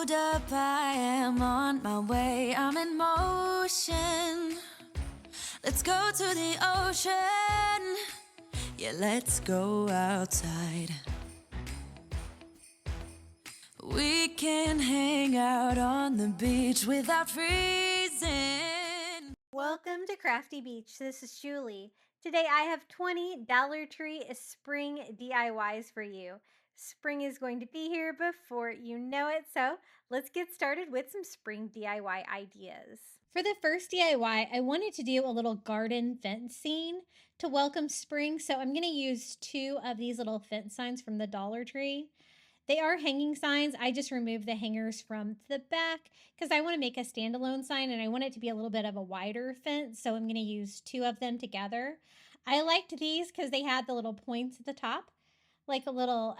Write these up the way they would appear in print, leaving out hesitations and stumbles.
Hold up, I am on my way, I'm in motion. Let's go to the ocean. Yeah, let's go outside. We can hang out on the beach without freezing. Welcome to Crafty Beach. This is Julie. Today I have 20 Dollar Tree spring DIYs for you. Spring is going to be here before you know it, so let's get started with some spring DIY ideas. For the first DIY, I wanted to do a little garden fence scene to welcome spring, so I'm going to use 2 of these little fence signs from the Dollar Tree. They are hanging signs. I just removed the hangers from the back because I want to make a standalone sign and I want it to be a little bit of a wider fence. So I'm going to use 2 of them together. I liked these because they had the little points at the top, like a little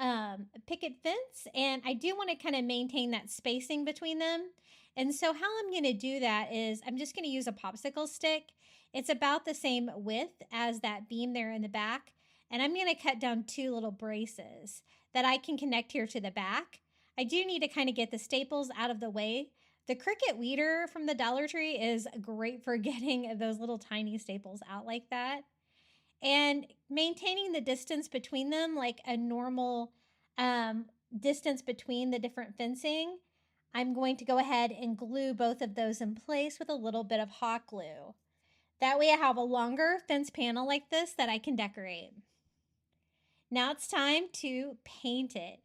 picket fence. And I do want to kind of maintain that spacing between them. And so how I'm going to do that is I'm just going to use a popsicle stick. It's about the same width as that beam there in the back. And I'm going to cut down 2 little braces that I can connect here to the back. I do need to kind of get the staples out of the way. The Cricut weeder from the Dollar Tree is great for getting those little tiny staples out like that. And maintaining the distance between them, like a normal distance between the different fencing, I'm going to go ahead and glue both of those in place with a little bit of hot glue. That way I have a longer fence panel like this that I can decorate. Now it's time to paint it.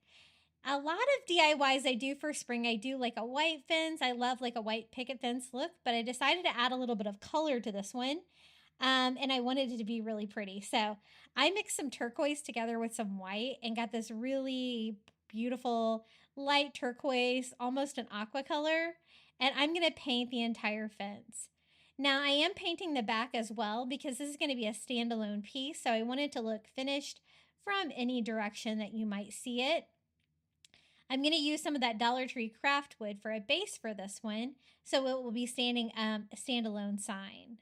A lot of DIYs I do for spring, I do like a white fence. I love like a white picket fence look, but I decided to add a little bit of color to this one. And I wanted it to be really pretty. So I mixed some turquoise together with some white and got this really beautiful light turquoise, almost an aqua color. And I'm going to paint the entire fence. Now I am painting the back as well because this is going to be a standalone piece. So I want it to look finished from any direction that you might see it. I'm going to use some of that Dollar Tree craft wood for a base for this one, so it will be standing a standalone sign.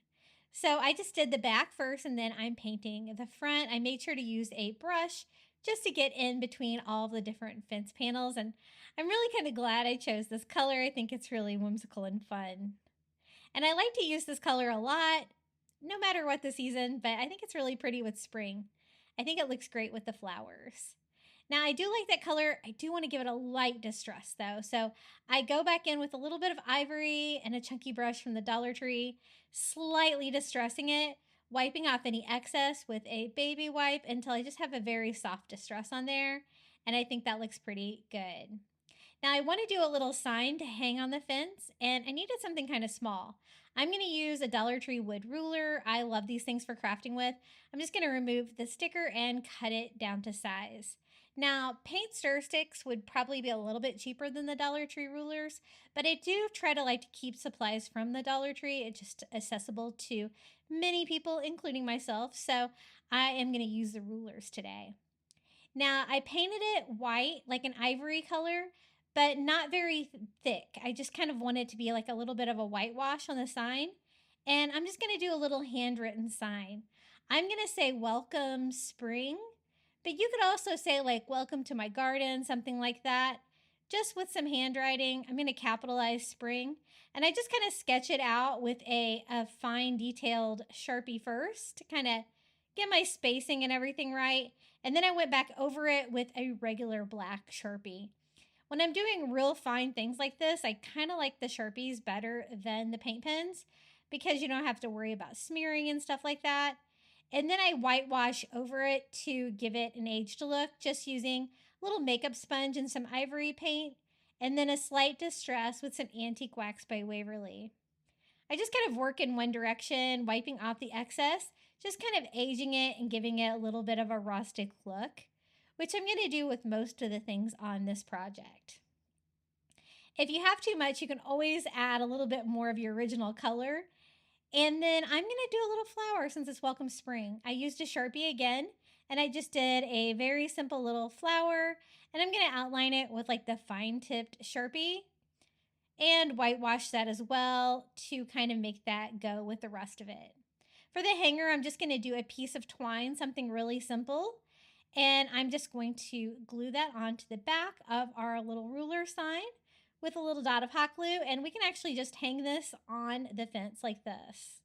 So I just did the back first and then I'm painting the front. I made sure to use a brush just to get in between all the different fence panels, and I'm really kind of glad I chose this color. I think it's really whimsical and fun. And I like to use this color a lot, no matter what the season, but I think it's really pretty with spring. I think it looks great with the flowers. Now I do like that color. I do want to give it a light distress though. So I go back in with a little bit of ivory and a chunky brush from the Dollar Tree, slightly distressing it, wiping off any excess with a baby wipe until I just have a very soft distress on there. And I think that looks pretty good. Now I want to do a little sign to hang on the fence, and I needed something kind of small. I'm going to use a Dollar Tree wood ruler. I love these things for crafting with. I'm just going to remove the sticker and cut it down to size. Now, paint stir sticks would probably be a little bit cheaper than the Dollar Tree rulers, but I do try to like to keep supplies from the Dollar Tree. It's just accessible to many people, including myself, so I am going to use the rulers today. Now, I painted it white, like an ivory color, but not very thick. I just kind of want it to be like a little bit of a whitewash on the sign. And I'm just going to do a little handwritten sign. I'm going to say welcome spring, but you could also say like welcome to my garden, something like that. Just with some handwriting, I'm going to capitalize spring. And I just kind of sketch it out with a fine detailed Sharpie first to kind of get my spacing and everything right. And then I went back over it with a regular black Sharpie. When I'm doing real fine things like this, I kind of like the Sharpies better than the paint pens because you don't have to worry about smearing and stuff like that. And then I whitewash over it to give it an aged look, just using a little makeup sponge and some ivory paint, and then a slight distress with some antique wax by Waverly. I just kind of work in one direction, wiping off the excess, just kind of aging it and giving it a little bit of a rustic look, which I'm going to do with most of the things on this project. If you have too much, you can always add a little bit more of your original color. And then I'm going to do a little flower since it's welcome spring. I used a Sharpie again, and I just did a very simple little flower, and I'm going to outline it with like the fine tipped Sharpie and whitewash that as well to kind of make that go with the rest of it. For the hanger, I'm just going to do a piece of twine, something really simple. And I'm just going to glue that onto the back of our little ruler sign with a little dot of hot glue, and we can actually just hang this on the fence like this.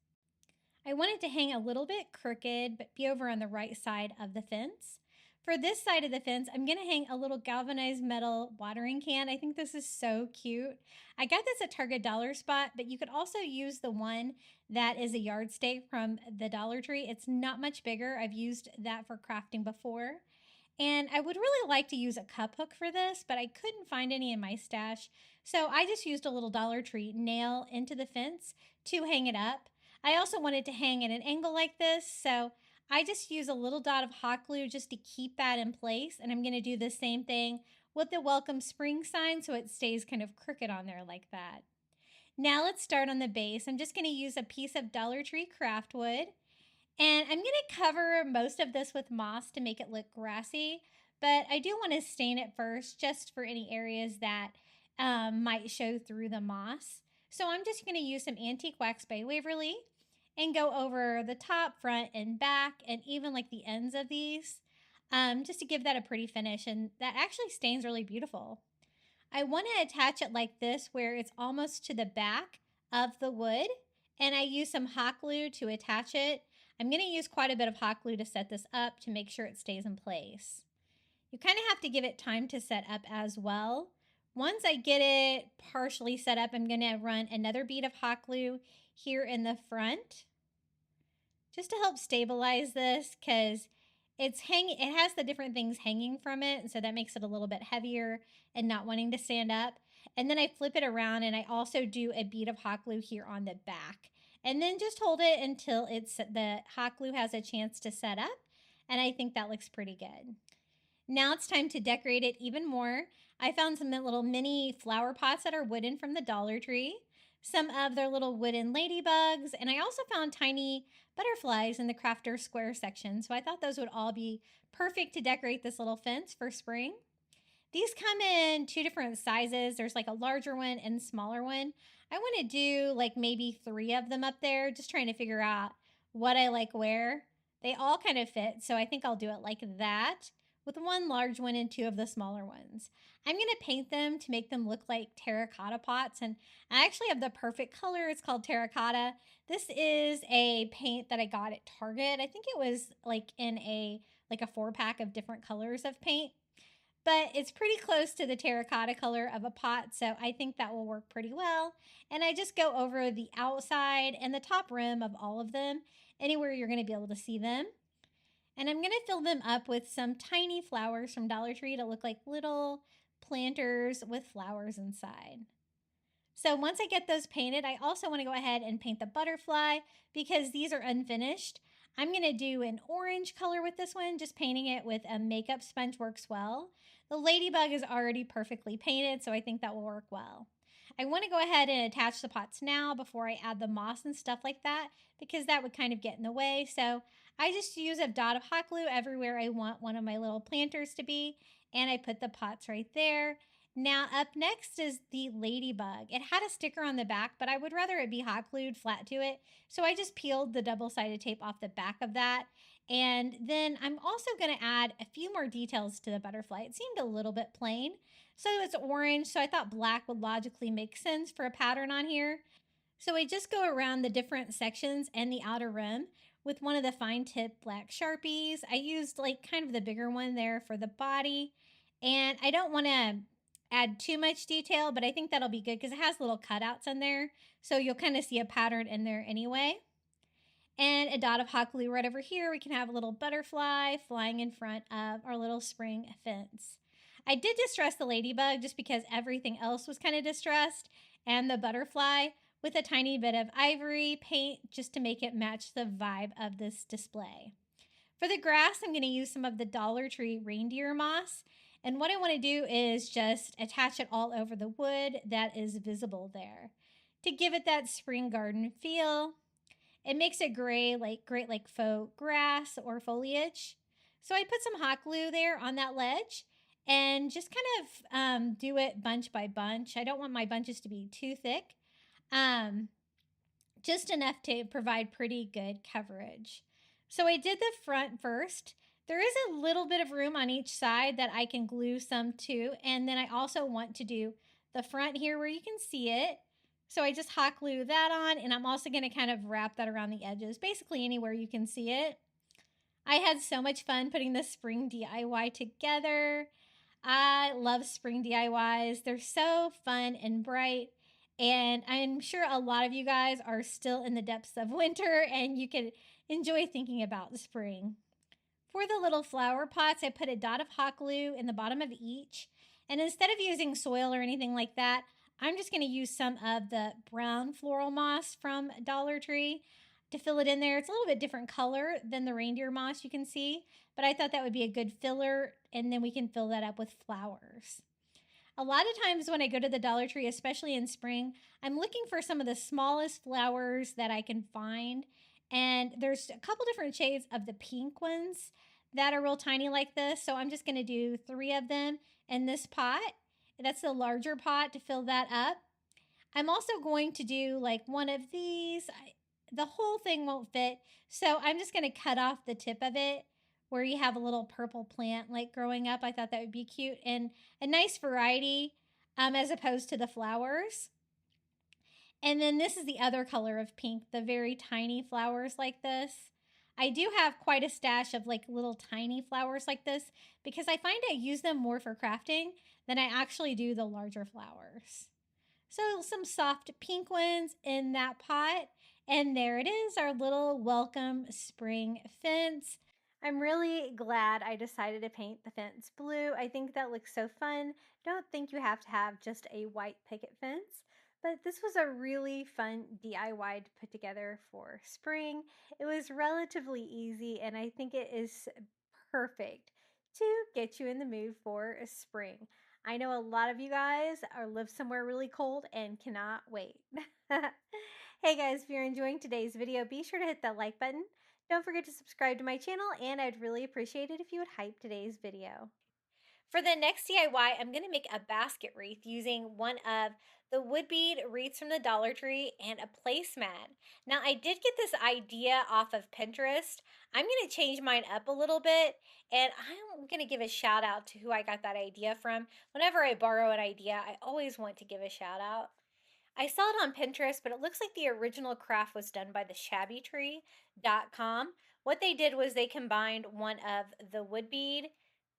I want it to hang a little bit crooked, but be over on the right side of the fence. For this side of the fence, I'm going to hang a little galvanized metal watering can. I think this is so cute. I got this at Target Dollar Spot, but you could also use the one that is a yardstake from the Dollar Tree. It's not much bigger. I've used that for crafting before. And I would really like to use a cup hook for this, but I couldn't find any in my stash. So I just used a little Dollar Tree nail into the fence to hang it up. I also wanted to hang at an angle like this, so I just use a little dot of hot glue just to keep that in place. And I'm going to do the same thing with the welcome spring sign so it stays kind of crooked on there like that. Now let's start on the base. I'm just going to use a piece of Dollar Tree craft wood. And I'm going to cover most of this with moss to make it look grassy, but I do want to stain it first just for any areas that might show through the moss. So I'm just going to use some antique wax by Waverly and go over the top, front, and back, and even like the ends of these, just to give that a pretty finish. And that actually stains really beautiful. I want to attach it like this where it's almost to the back of the wood, and I use some hot glue to attach it. I'm going to use quite a bit of hot glue to set this up to make sure it stays in place. You kind of have to give it time to set up as well. Once I get it partially set up, I'm going to run another bead of hot glue here in the front just to help stabilize this because it has the different things hanging from it, and so that makes it a little bit heavier and not wanting to stand up. And then I flip it around and I also do a bead of hot glue here on the back. And then just hold it until the hot glue has a chance to set up. And I think that looks pretty good. Now it's time to decorate it even more. I found some little mini flower pots that are wooden from the Dollar Tree. Some of their little wooden ladybugs. And I also found tiny butterflies in the crafter square section. So I thought those would all be perfect to decorate this little fence for spring. These come in 2 different sizes. There's like a larger one and smaller one. I want to do like maybe 3 of them up there, just trying to figure out what I like where. They all kind of fit, so I think I'll do it like that with 1 large one and 2 of the smaller ones. I'm going to paint them to make them look like terracotta pots, and I actually have the perfect color. It's called terracotta. This is a paint that I got at Target. I think it was like in a 4-pack of different colors of paint. But it's pretty close to the terracotta color of a pot, so I think that will work pretty well. And I just go over the outside and the top rim of all of them, anywhere you're going to be able to see them. And I'm going to fill them up with some tiny flowers from Dollar Tree to look like little planters with flowers inside. So once I get those painted, I also want to go ahead and paint the butterfly because these are unfinished. I'm going to do an orange color with this one, just painting it with a makeup sponge works well. The ladybug is already perfectly painted, so I think that will work well. I want to go ahead and attach the pots now before I add the moss and stuff like that because that would kind of get in the way. So I just use a dot of hot glue everywhere I want one of my little planters to be, and I put the pots right there. Now up next is the ladybug. It had a sticker on the back, but I would rather it be hot glued flat to it. So I just peeled the double-sided tape off the back of that. And then I'm also going to add a few more details to the butterfly. It seemed a little bit plain. So it's orange, so I thought black would logically make sense for a pattern on here. So I just go around the different sections and the outer rim with one of the fine tip black Sharpies. I used like kind of the bigger one there for the body. And I don't want to add too much detail, but I think that'll be good because it has little cutouts in there. So you'll kind of see a pattern in there anyway. And a dot of hot glue right over here. We can have a little butterfly flying in front of our little spring fence. I did distress the ladybug just because everything else was kind of distressed, and the butterfly with a tiny bit of ivory paint just to make it match the vibe of this display. For the grass, I'm going to use some of the Dollar Tree reindeer moss. And what I want to do is just attach it all over the wood that is visible there to give it that spring garden feel. It makes it great like faux grass or foliage. So I put some hot glue there on that ledge and just kind of do it bunch by bunch. I don't want my bunches to be too thick, just enough to provide pretty good coverage. So I did the front first. There is a little bit of room on each side that I can glue some to, and then I also want to do the front here where you can see it. So I just hot glue that on, and I'm also going to kind of wrap that around the edges, basically anywhere you can see it. I had so much fun putting the spring DIY together. I love spring DIYs. They're so fun and bright. And I'm sure a lot of you guys are still in the depths of winter and you can enjoy thinking about spring. For the little flower pots, I put a dot of hot glue in the bottom of each. And instead of using soil or anything like that, I'm just going to use some of the brown floral moss from Dollar Tree to fill it in there. It's a little bit different color than the reindeer moss you can see, but I thought that would be a good filler, and then we can fill that up with flowers. A lot of times when I go to the Dollar Tree, especially in spring, I'm looking for some of the smallest flowers that I can find. And there's a couple different shades of the pink ones that are real tiny like this. So I'm just going to do 3 of them in this pot. That's the larger pot to fill that up. I'm also going to do like one of these. The whole thing won't fit, so I'm just going to cut off the tip of it where you have a little purple plant like growing up. I thought that would be cute and a nice variety as opposed to the flowers. And then this is the other color of pink, the very tiny flowers like this. I do have quite a stash of like little tiny flowers like this because I find I use them more for crafting than I actually do the larger flowers. So some soft pink ones in that pot. And there it is, our little welcome spring fence. I'm really glad I decided to paint the fence blue. I think that looks so fun. Don't think you have to have just a white picket fence. But this was a really fun DIY to put together for spring. It was relatively easy, and I think it is perfect to get you in the mood for spring. I know a lot of you guys live somewhere really cold and cannot wait. Hey guys, if you're enjoying today's video, be sure to hit that like button. Don't forget to subscribe to my channel, and I'd really appreciate it if you would hype today's video. For the next DIY, I'm going to make a basket wreath using one of the wood bead wreaths from the Dollar Tree and a placemat. Now, I did get this idea off of Pinterest. I'm going to change mine up a little bit, and I'm going to give a shout out to who I got that idea from. Whenever I borrow an idea, I always want to give a shout out. I saw it on Pinterest, but it looks like the original craft was done by the shabbytree.com. What they did was they combined one of the wood bead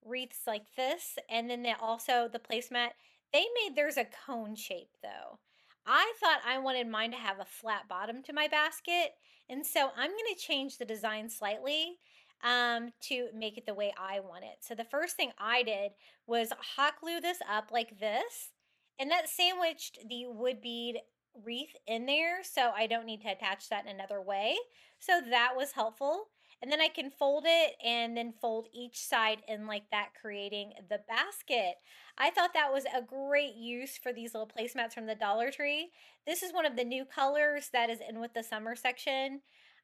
wreaths like this, and then the placemat. They made theirs a cone shape though. I thought I wanted mine to have a flat bottom to my basket, and so I'm going to change the design slightly to make it the way I want it. So the first thing I did was hot glue this up like this, and that sandwiched the wood bead wreath in there, so I don't need to attach that in another way. So that was helpful. And then I can fold it and then fold each side in like that, creating the basket. I thought that was a great use for these little placemats from the Dollar Tree. This is one of the new colors that is in with the summer section.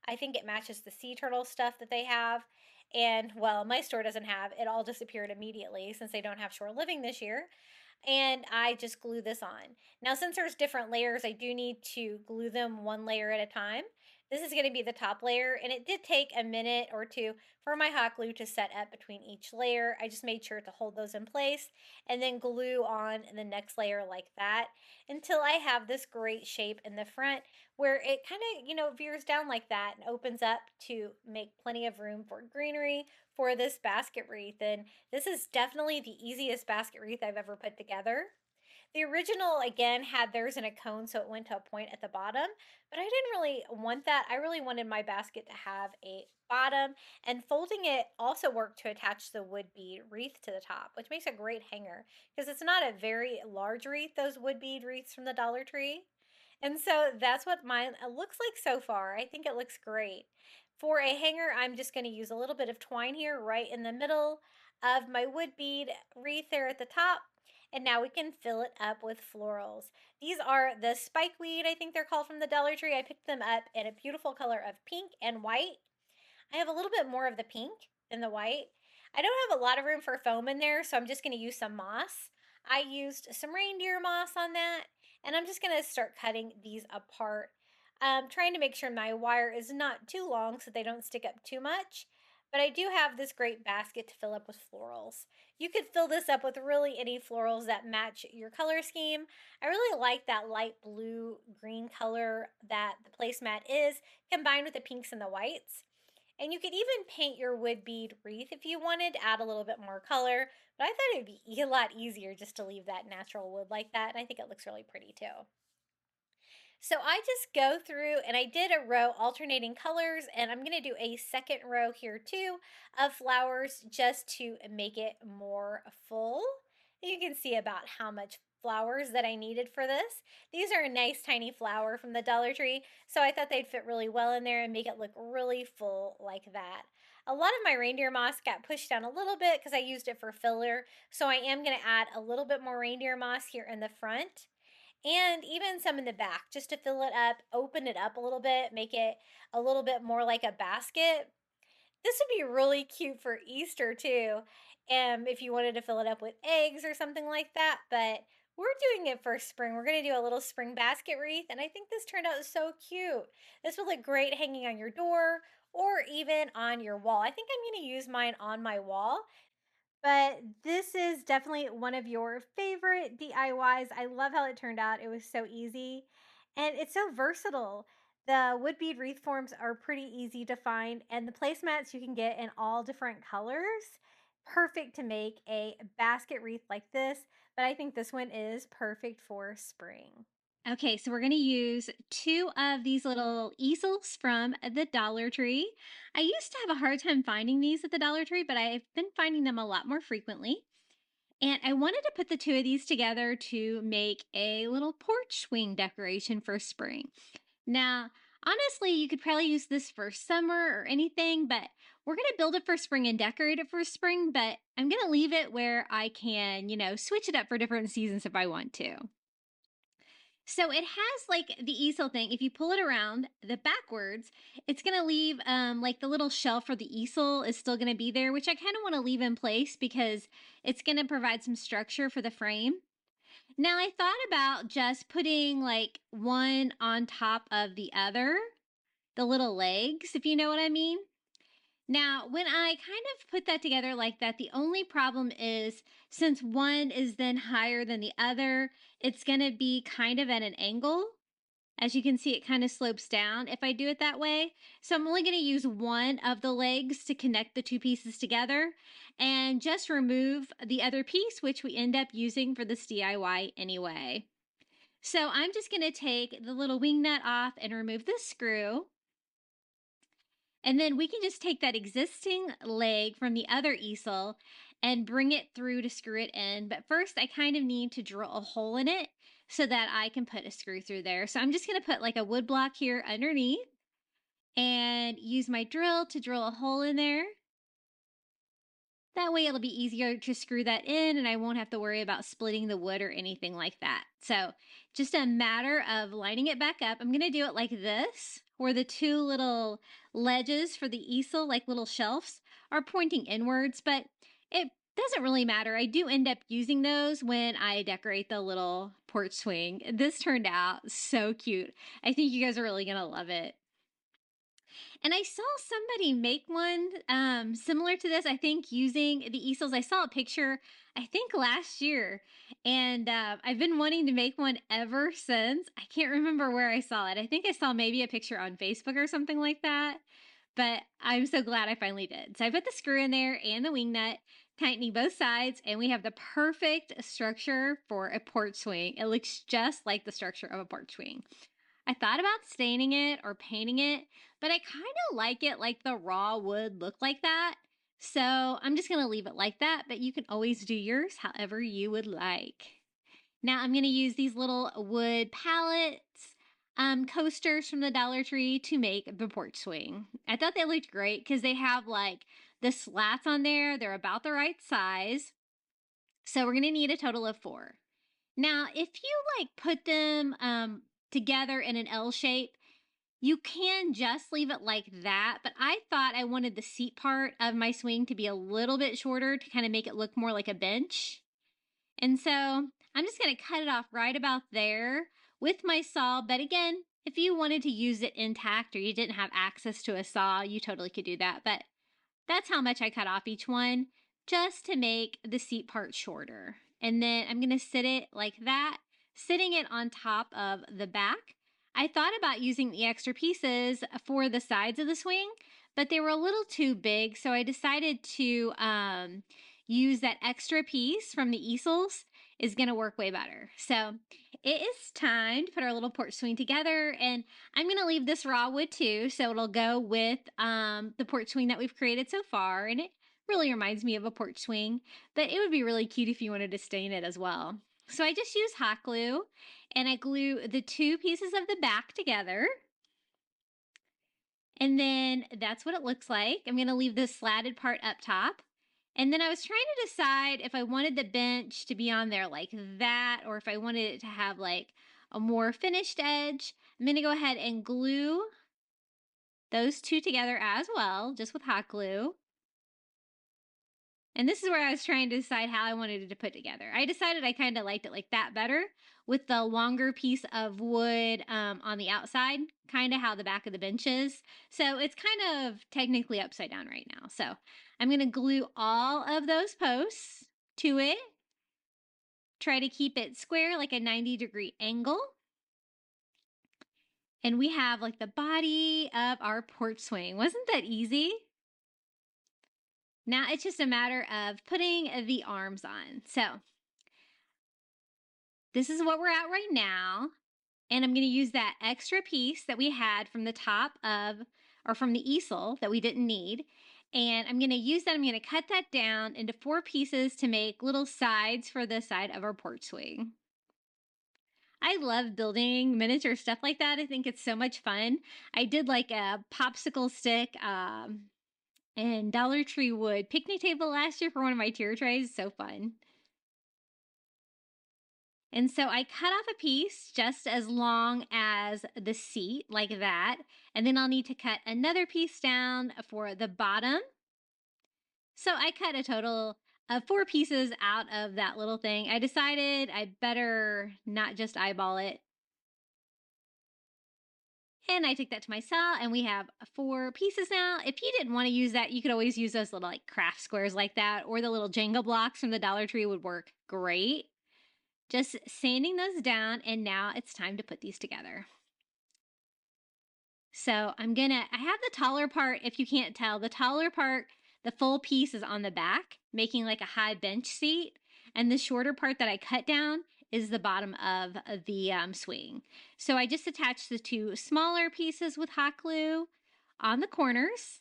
I think it matches the sea turtle stuff that they have. And well, my store doesn't have it, all disappeared immediately since they don't have shore living this year. And I just glue this on. Now, since there's different layers, I do need to glue them one layer at a time. This is going to be the top layer, and it did take a minute or two for my hot glue to set up between each layer. I just made sure to hold those in place and then glue on the next layer like that until I have this great shape in the front where it kind of, veers down like that and opens up to make plenty of room for greenery for this basket wreath. And this is definitely the easiest basket wreath I've ever put together. The original, again, had theirs in a cone, so it went to a point at the bottom, but I didn't really want that. I really wanted my basket to have a bottom, and folding it also worked to attach the wood bead wreath to the top, which makes a great hanger because it's not a very large wreath, those wood bead wreaths from the Dollar Tree. And so that's what mine looks like so far. I think it looks great. For a hanger, I'm just going to use a little bit of twine here right in the middle of my wood bead wreath there at the top. And now we can fill it up with florals. These are the spikeweed, I think they're called, from the Dollar Tree. I picked them up in a beautiful color of pink and white. I have a little bit more of the pink than the white. I don't have a lot of room for foam in there, so I'm just going to use some moss. I used some reindeer moss on that, and I'm just going to start cutting these apart. Trying to make sure my wire is not too long so they don't stick up too much. but I do have this great basket to fill up with florals. You could fill this up with really any florals that match your color scheme. I really like that light blue green color that the placemat is, combined with the pinks and the whites. And you could even paint your wood bead wreath if you wanted, add a little bit more color. But I thought it would be a lot easier just to leave that natural wood like that. And I think it looks really pretty too. So I just go through and I did a row alternating colors, and I'm going to do a second row here too of flowers just to make it more full. You can see about how much flowers that I needed for this. These are a nice tiny flower from the Dollar Tree, so I thought they'd fit really well in there and make it look really full like that. A lot of my reindeer moss got pushed down a little bit because I used it for filler, so I am going to add a little bit more reindeer moss here in the front and even some in the back just to fill it up, open it up a little bit, make it a little bit more like a basket. This would be really cute for Easter too, if you wanted to fill it up with eggs or something like that. But we're doing it for spring. We're going to do a little spring basket wreath, and I think this turned out so cute. This would look great hanging on your door or even on your wall. I think I'm going to use mine on my wall, but this is definitely one of your favorite DIYs. I love how it turned out. It was so easy and it's so versatile. The wood bead wreath forms are pretty easy to find, and the placemats you can get in all different colors. Perfect to make a basket wreath like this, but I think this one is perfect for spring. Okay, so we're going to use two of these little easels from the Dollar Tree. I used to have a hard time finding these at the Dollar Tree, but I've been finding them a lot more frequently. And I wanted to put the two of these together to make a little porch swing decoration for spring. Now, honestly, you could probably use this for summer or anything, but we're going to build it for spring and decorate it for spring, but I'm going to leave it where I can, switch it up for different seasons if I want to. So it has like the easel thing. If you pull it around the backwards, it's going to leave like the little shelf for the easel is still going to be there, which I kind of want to leave in place because it's going to provide some structure for the frame. Now I thought about just putting like one on top of the other, the little legs, if you know what I mean. Now, when I kind of put that together like that, the only problem is since one is then higher than the other, it's going to be kind of at an angle. As you can see, it kind of slopes down if I do it that way. So I'm only going to use one of the legs to connect the two pieces together and just remove the other piece, which we end up using for this DIY anyway. So I'm just going to take the little wing nut off and remove the screw. And then we can just take that existing leg from the other easel and bring it through to screw it in. But first I kind of need to drill a hole in it so that I can put a screw through there. So I'm just going to put like a wood block here underneath and use my drill to drill a hole in there. That way it'll be easier to screw that in and I won't have to worry about splitting the wood or anything like that. So just a matter of lining it back up. I'm going to do it like this, where the two little ledges for the easel, like little shelves, are pointing inwards, but it doesn't really matter. I do end up using those when I decorate the little porch swing. This turned out so cute. I think you guys are really going to love it. And I saw somebody make one similar to this, I think, using the easels. I saw a picture, I think, last year. And I've been wanting to make one ever since. I can't remember where I saw it. I think I saw maybe a picture on Facebook or something like that. But I'm so glad I finally did. So I put the screw in there and the wing nut, tightening both sides, and we have the perfect structure for a porch swing. It looks just like the structure of a porch swing. I thought about staining it or painting it, but I kind of like it like the raw wood look like that. So I'm just going to leave it like that, but you can always do yours however you would like. Now I'm going to use these little wood pallets, coasters from the Dollar Tree to make the porch swing. I thought they looked great because they have like the slats on there. They're about the right size. So we're going to need a total of 4. Now, if you like put them together in an L shape, you can just leave it like that, but I thought I wanted the seat part of my swing to be a little bit shorter to kind of make it look more like a bench. And so I'm just going to cut it off right about there with my saw. But again, if you wanted to use it intact or you didn't have access to a saw, you totally could do that. But That's how much I cut off each one, just to make the seat part shorter. And then I'm going to sit it like that, sitting it on top of the back. I thought about using the extra pieces for the sides of the swing, but they were a little too big, so I decided to use that extra piece from the easels. Is going to work way better. So it is time to put our little porch swing together, and I'm going to leave this raw wood too, so it'll go with the porch swing that we've created so far, and it really reminds me of a porch swing, but it would be really cute if you wanted to stain it as well. So I just use hot glue, and I glue the two pieces of the back together, and then that's what it looks like. I'm going to leave the slatted part up top. And then I was trying to decide if I wanted the bench to be on there like that, or if I wanted it to have like a more finished edge. I'm going to go ahead and glue those two together as well, just with hot glue. And this is where I was trying to decide how I wanted it to put together. I decided I kind of liked it like that better, with the longer piece of wood on the outside, kind of how the back of the bench is. So it's kind of technically upside down right now. So I'm going to glue all of those posts to it. Try to keep it square, like a 90-degree angle. And we have like the body of our porch swing. Wasn't that easy? Now it's just a matter of putting the arms on. So this is what we're at right now. And I'm going to use that extra piece that we had from the top of, or from the easel that we didn't need. And I'm going to use that. I'm going to cut that down into 4 pieces to make little sides for the side of our porch swing. I love building miniature stuff like that. I think it's so much fun. I did like a popsicle stick and Dollar Tree wood picnic table last year for one of my tier trays. So fun. And so I cut off a piece just as long as the seat, like that. And then I'll need to cut another piece down for the bottom. So I cut a total of 4 pieces out of that little thing. I decided I better not just eyeball it. And I took that to my cell, and we have 4 pieces now. If you didn't want to use that, you could always use those little like craft squares like that, or the little Jenga blocks from the Dollar Tree would work great. Just sanding those down, and now it's time to put these together. So I have the taller part, if you can't tell, the taller part, the full piece is on the back, making like a high bench seat. And the shorter part that I cut down is the bottom of the swing. So I just attached the 2 smaller pieces with hot glue on the corners.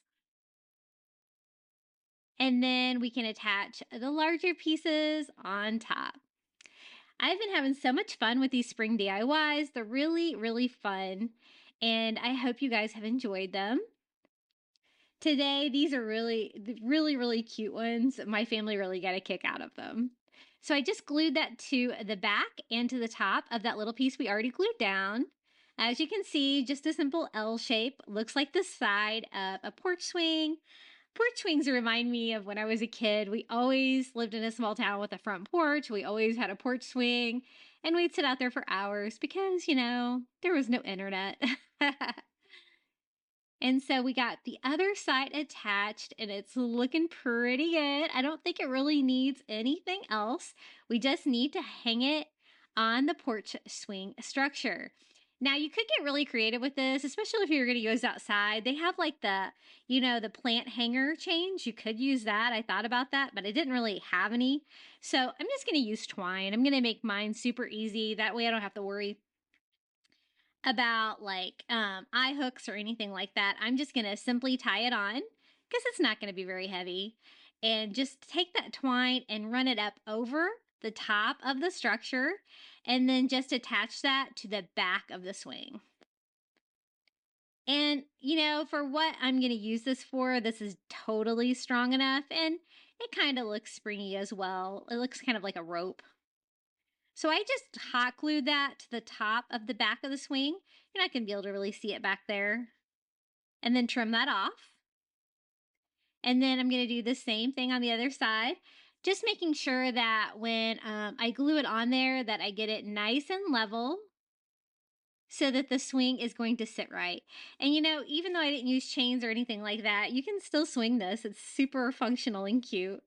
And then we can attach the larger pieces on top. I've been having so much fun with these spring DIYs. They're really, really fun. And I hope you guys have enjoyed them. Today, these are really, really, really cute ones. My family really got a kick out of them. So I just glued that to the back and to the top of that little piece we already glued down. As you can see, just a simple L shape. Looks like the side of a porch swing. Porch swings remind me of when I was a kid. We always lived in a small town with a front porch. We always had a porch swing, and we'd sit out there for hours because, there was no internet. And so we got the other side attached, and it's looking pretty good. I don't think it really needs anything else. We just need to hang it on the porch swing structure. Now, you could get really creative with this, especially if you're going to use outside. They have like the plant hanger chains. You could use that. I thought about that, but I didn't really have any. So I'm just going to use twine. I'm going to make mine super easy. That way I don't have to worry about like eye hooks or anything like that. I'm just going to simply tie it on because it's not going to be very heavy. And just take that twine and run it up over the top of the structure, and then just attach that to the back of the swing. And, for what I'm going to use this for, this is totally strong enough, and it kind of looks springy as well. It looks kind of like a rope. So I just hot glued that to the top of the back of the swing. You're not going to be able to really see it back there. And then trim that off. And then I'm going to do the same thing on the other side. Just making sure that when I glue it on there that I get it nice and level. so that the swing is going to sit right. And you know, even though I didn't use chains or anything like that, you can still swing this. It's super functional and cute.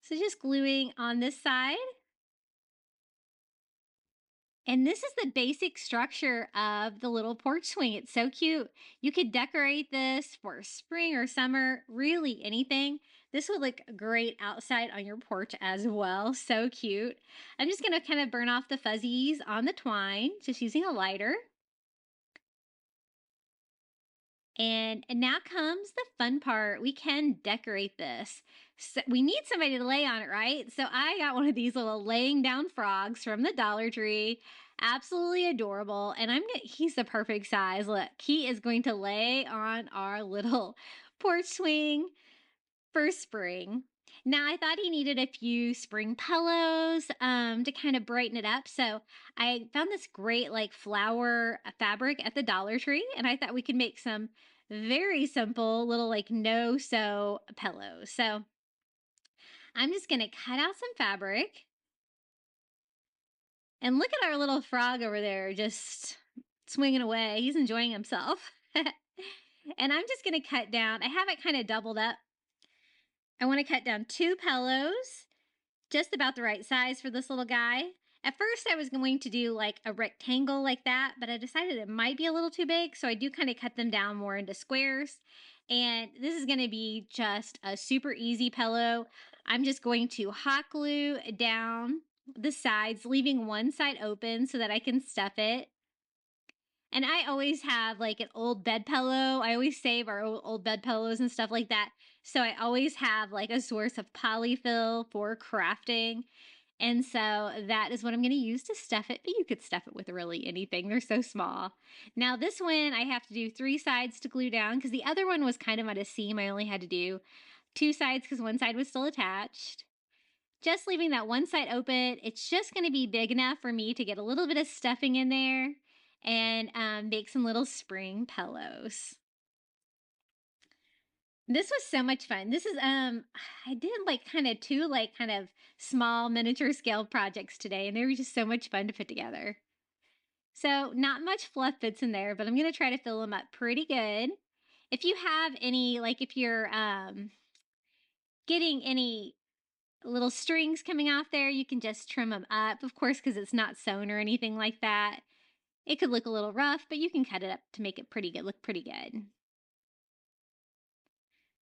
So just gluing on this side. And this is the basic structure of the little porch swing. It's so cute. You could decorate this for spring or summer, really anything. This would look great outside on your porch as well. So cute. I'm just going to kind of burn off the fuzzies on the twine, just using a lighter. And now comes the fun part. We can decorate this. So we need somebody to lay on it, right? So I got one of these little laying down frogs from the Dollar Tree. Absolutely adorable. And he's the perfect size. Look, he is going to lay on our little porch swing for spring. Now I thought he needed a few spring pillows to kind of brighten it up. So I found this great like flower fabric at the Dollar Tree, and I thought we could make some very simple little like no-sew pillows. So I'm just gonna cut out some fabric, and look at our little frog over there just swinging away. He's enjoying himself. And I'm just gonna cut down, I have it kind of doubled up. I want to cut down 2 pillows, just about the right size for this little guy. At first, I was going to do like a rectangle like that, but I decided it might be a little too big, so I do kind of cut them down more into squares. And this is going to be just a super easy pillow. I'm just going to hot glue down the sides, leaving one side open so that I can stuff it. And I always have like an old bed pillow. I always save our old bed pillows and stuff like that. So I always have like a source of polyfill for crafting. And so that is what I'm going to use to stuff it. But you could stuff it with really anything. They're so small. Now this one I have to do 3 sides to glue down because the other one was kind of at a seam. I only had to do 2 sides because one side was still attached. Just leaving that one side open. It's just going to be big enough for me to get a little bit of stuffing in there and make some little spring pillows. This was so much fun. This is I did like kind of 2 like kind of small miniature scale projects today, and they were just so much fun to put together. So not much fluff fits in there, but I'm going to try to fill them up pretty good. If you have any, like if you're getting any little strings coming off there, you can just trim them up, of course, because it's not sewn or anything like that. It could look a little rough, but you can cut it up to make it pretty good, look pretty good.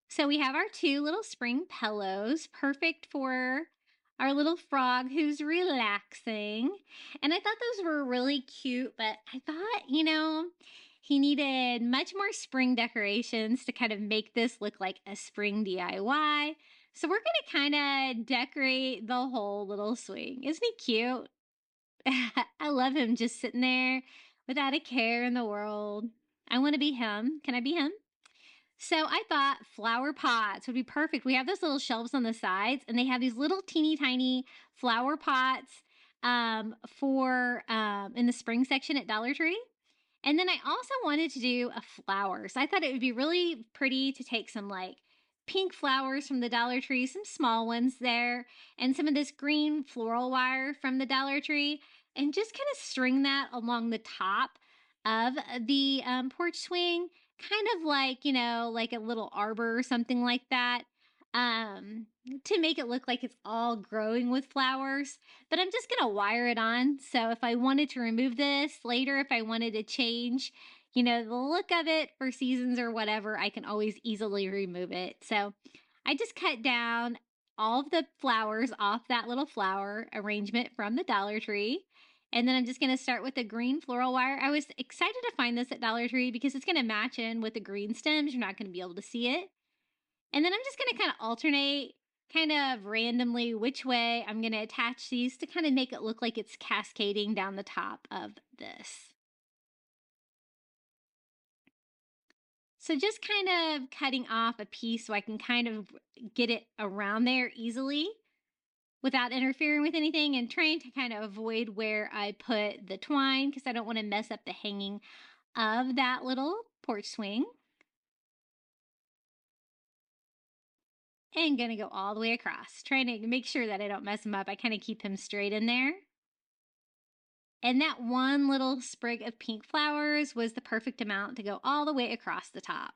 So we have our 2 little spring pillows, perfect for our little frog who's relaxing. And I thought those were really cute, but I thought, you know, he needed much more spring decorations to kind of make this look like a spring DIY. So we're going to kind of decorate the whole little swing. Isn't he cute? I love him just sitting there without a care in the world. I want to be him. Can I be him? So I thought flower pots would be perfect. We have those little shelves on the sides, and they have these little teeny tiny flower pots for in the spring section at Dollar Tree. And then I also wanted to do a flower. So I thought it would be really pretty to take some like pink flowers from the Dollar Tree, some small ones there, and some of this green floral wire from the Dollar Tree, and just kind of string that along the top of the porch swing, kind of like, you know, like a little arbor or something like that, um, to make it look like it's all growing with flowers. But I'm just going to wire it on. So if I wanted to remove this later, if I wanted to change, you know, the look of it for seasons or whatever, I can always easily remove it. So I just cut down all of the flowers off that little flower arrangement from the Dollar Tree. And then I'm just going to start with the green floral wire. I was excited to find this at Dollar Tree because it's going to match in with the green stems. You're not going to be able to see it. And then I'm just going to kind of alternate kind of randomly which way I'm going to attach these to kind of make it look like it's cascading down the top of this. So just kind of cutting off a piece so I can kind of get it around there easily without interfering with anything, and trying to kind of avoid where I put the twine because I don't want to mess up the hanging of that little porch swing. And gonna go all the way across, trying to make sure that I don't mess him up. I kind of keep him straight in there. And that one little sprig of pink flowers was the perfect amount to go all the way across the top.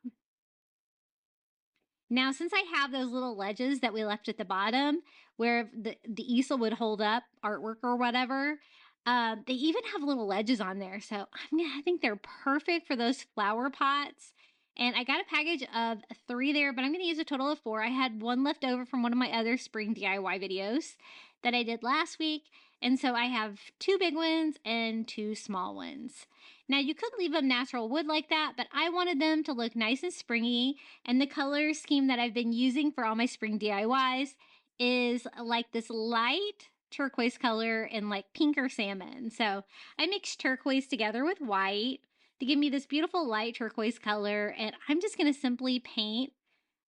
Now, since I have those little ledges that we left at the bottom where the easel would hold up artwork or whatever, they even have little ledges on there. So I think they're perfect for those flower pots. And I got a package of 3 there, but I'm going to use a total of 4. I had one left over from one of my other spring DIY videos that I did last week. And so I have 2 big ones and 2 small ones. Now, you could leave them natural wood like that, but I wanted them to look nice and springy, and the color scheme that I've been using for all my spring DIYs is like this light turquoise color and like pink or salmon. So I mixed turquoise together with white to give me this beautiful light turquoise color, and I'm just going to simply paint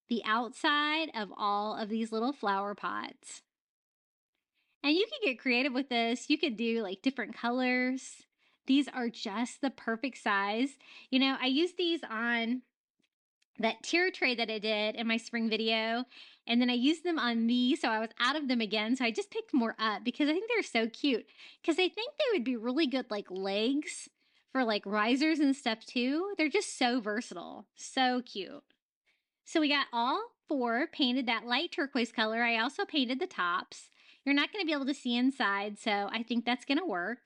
the outside of all of these little flower pots. And you can get creative with this. You could do like different colors. These are just the perfect size. You know, I used these on that tier tray that I did in my spring video, and then I used them on me, so I was out of them again. So I just picked more up because I think they're so cute. Because I think they would be really good like legs for like risers and stuff too. They're just so versatile. So cute. So we got all 4 painted that light turquoise color. I also painted the tops. You're not going to be able to see inside, so I think that's going to work.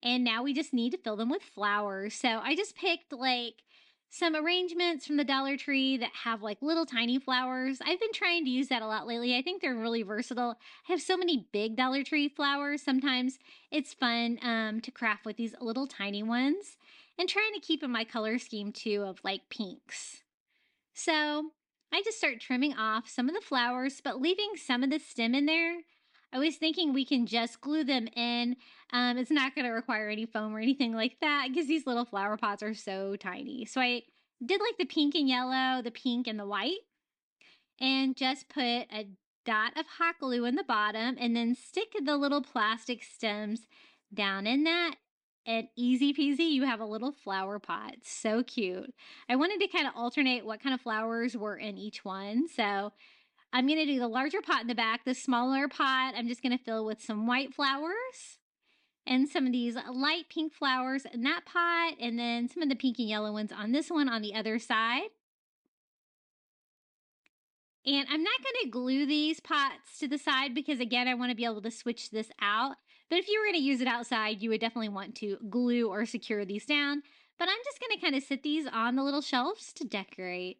And now we just need to fill them with flowers. So I just picked like some arrangements from the Dollar Tree that have like little tiny flowers. I've been trying to use that a lot lately. I think they're really versatile. I have so many big Dollar Tree flowers. Sometimes it's fun to craft with these little tiny ones, and trying to keep in my color scheme too of like pinks. So I just start trimming off some of the flowers, but leaving some of the stem in there. I was thinking we can just glue them in. It's not going to require any foam or anything like that because these little flower pots are so tiny. So I did like the pink and yellow, the pink and the white, and just put a dot of hot glue in the bottom and then stick the little plastic stems down in that, and easy peasy, you have a little flower pot. So cute. I wanted to kind of alternate what kind of flowers were in each one. So I'm going to do the larger pot in the back. The smaller pot, I'm just going to fill with some white flowers and some of these light pink flowers in that pot, and then some of the pink and yellow ones on this one on the other side. And I'm not going to glue these pots to the side because, again, I want to be able to switch this out. But if you were going to use it outside, you would definitely want to glue or secure these down. But I'm just going to kind of sit these on the little shelves to decorate.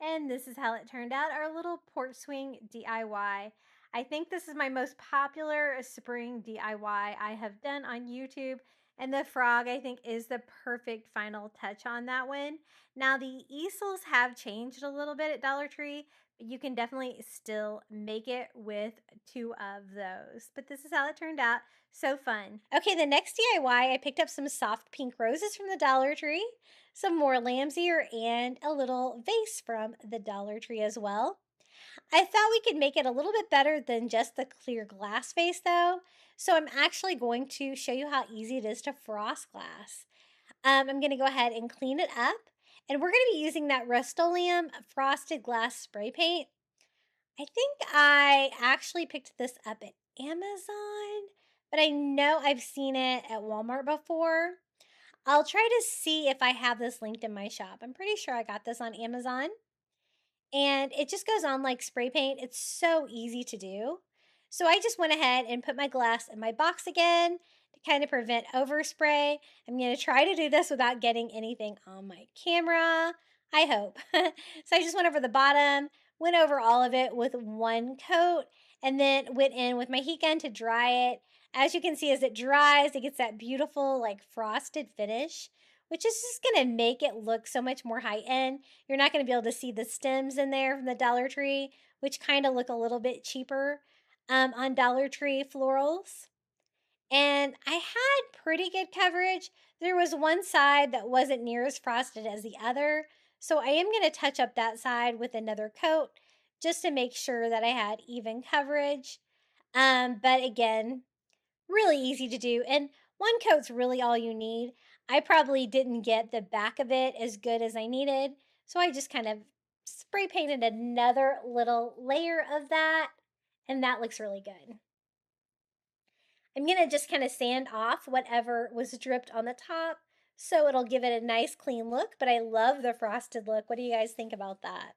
And this is how it turned out, our little porch swing DIY. I think this is my most popular spring DIY I have done on YouTube. And the frog, I think, is the perfect final touch on that one. Now, the easels have changed a little bit at Dollar Tree, but you can definitely still make it with 2 of those. But this is how it turned out. So fun. Okay, the next DIY, I picked up some soft pink roses from the Dollar Tree, some more lamb's ear, and a little vase from the Dollar Tree as well. I thought we could make it a little bit better than just the clear glass vase though. So I'm actually going to show you how easy it is to frost glass. I'm going to go ahead and clean it up. And we're going to be using that Rust-Oleum frosted glass spray paint. I think I actually picked this up at Amazon, but I know I've seen it at Walmart before. I'll try to see if I have this linked in my shop. I'm pretty sure I got this on Amazon. And it just goes on like spray paint. It's so easy to do. So I just went ahead and put my glass in my box again to kind of prevent overspray. I'm going to try to do this without getting anything on my camera. I hope. So I just went over the bottom, went over all of it with one coat, and then went in with my heat gun to dry it. As you can see, as it dries, it gets that beautiful like frosted finish, which is just going to make it look so much more high end. You're not going to be able to see the stems in there from the Dollar Tree, which kind of look a little bit cheaper on Dollar Tree florals. And I had pretty good coverage. There was one side that wasn't near as frosted as the other. So I am going to touch up that side with another coat just to make sure that I had even coverage. But again, really easy to do. And one coat's really all you need. I probably didn't get the back of it as good as I needed. So I just kind of spray painted another little layer of that. And that looks really good. I'm going to just kind of sand off whatever was dripped on the top so it'll give it a nice clean look, but I love the frosted look. What do you guys think about that?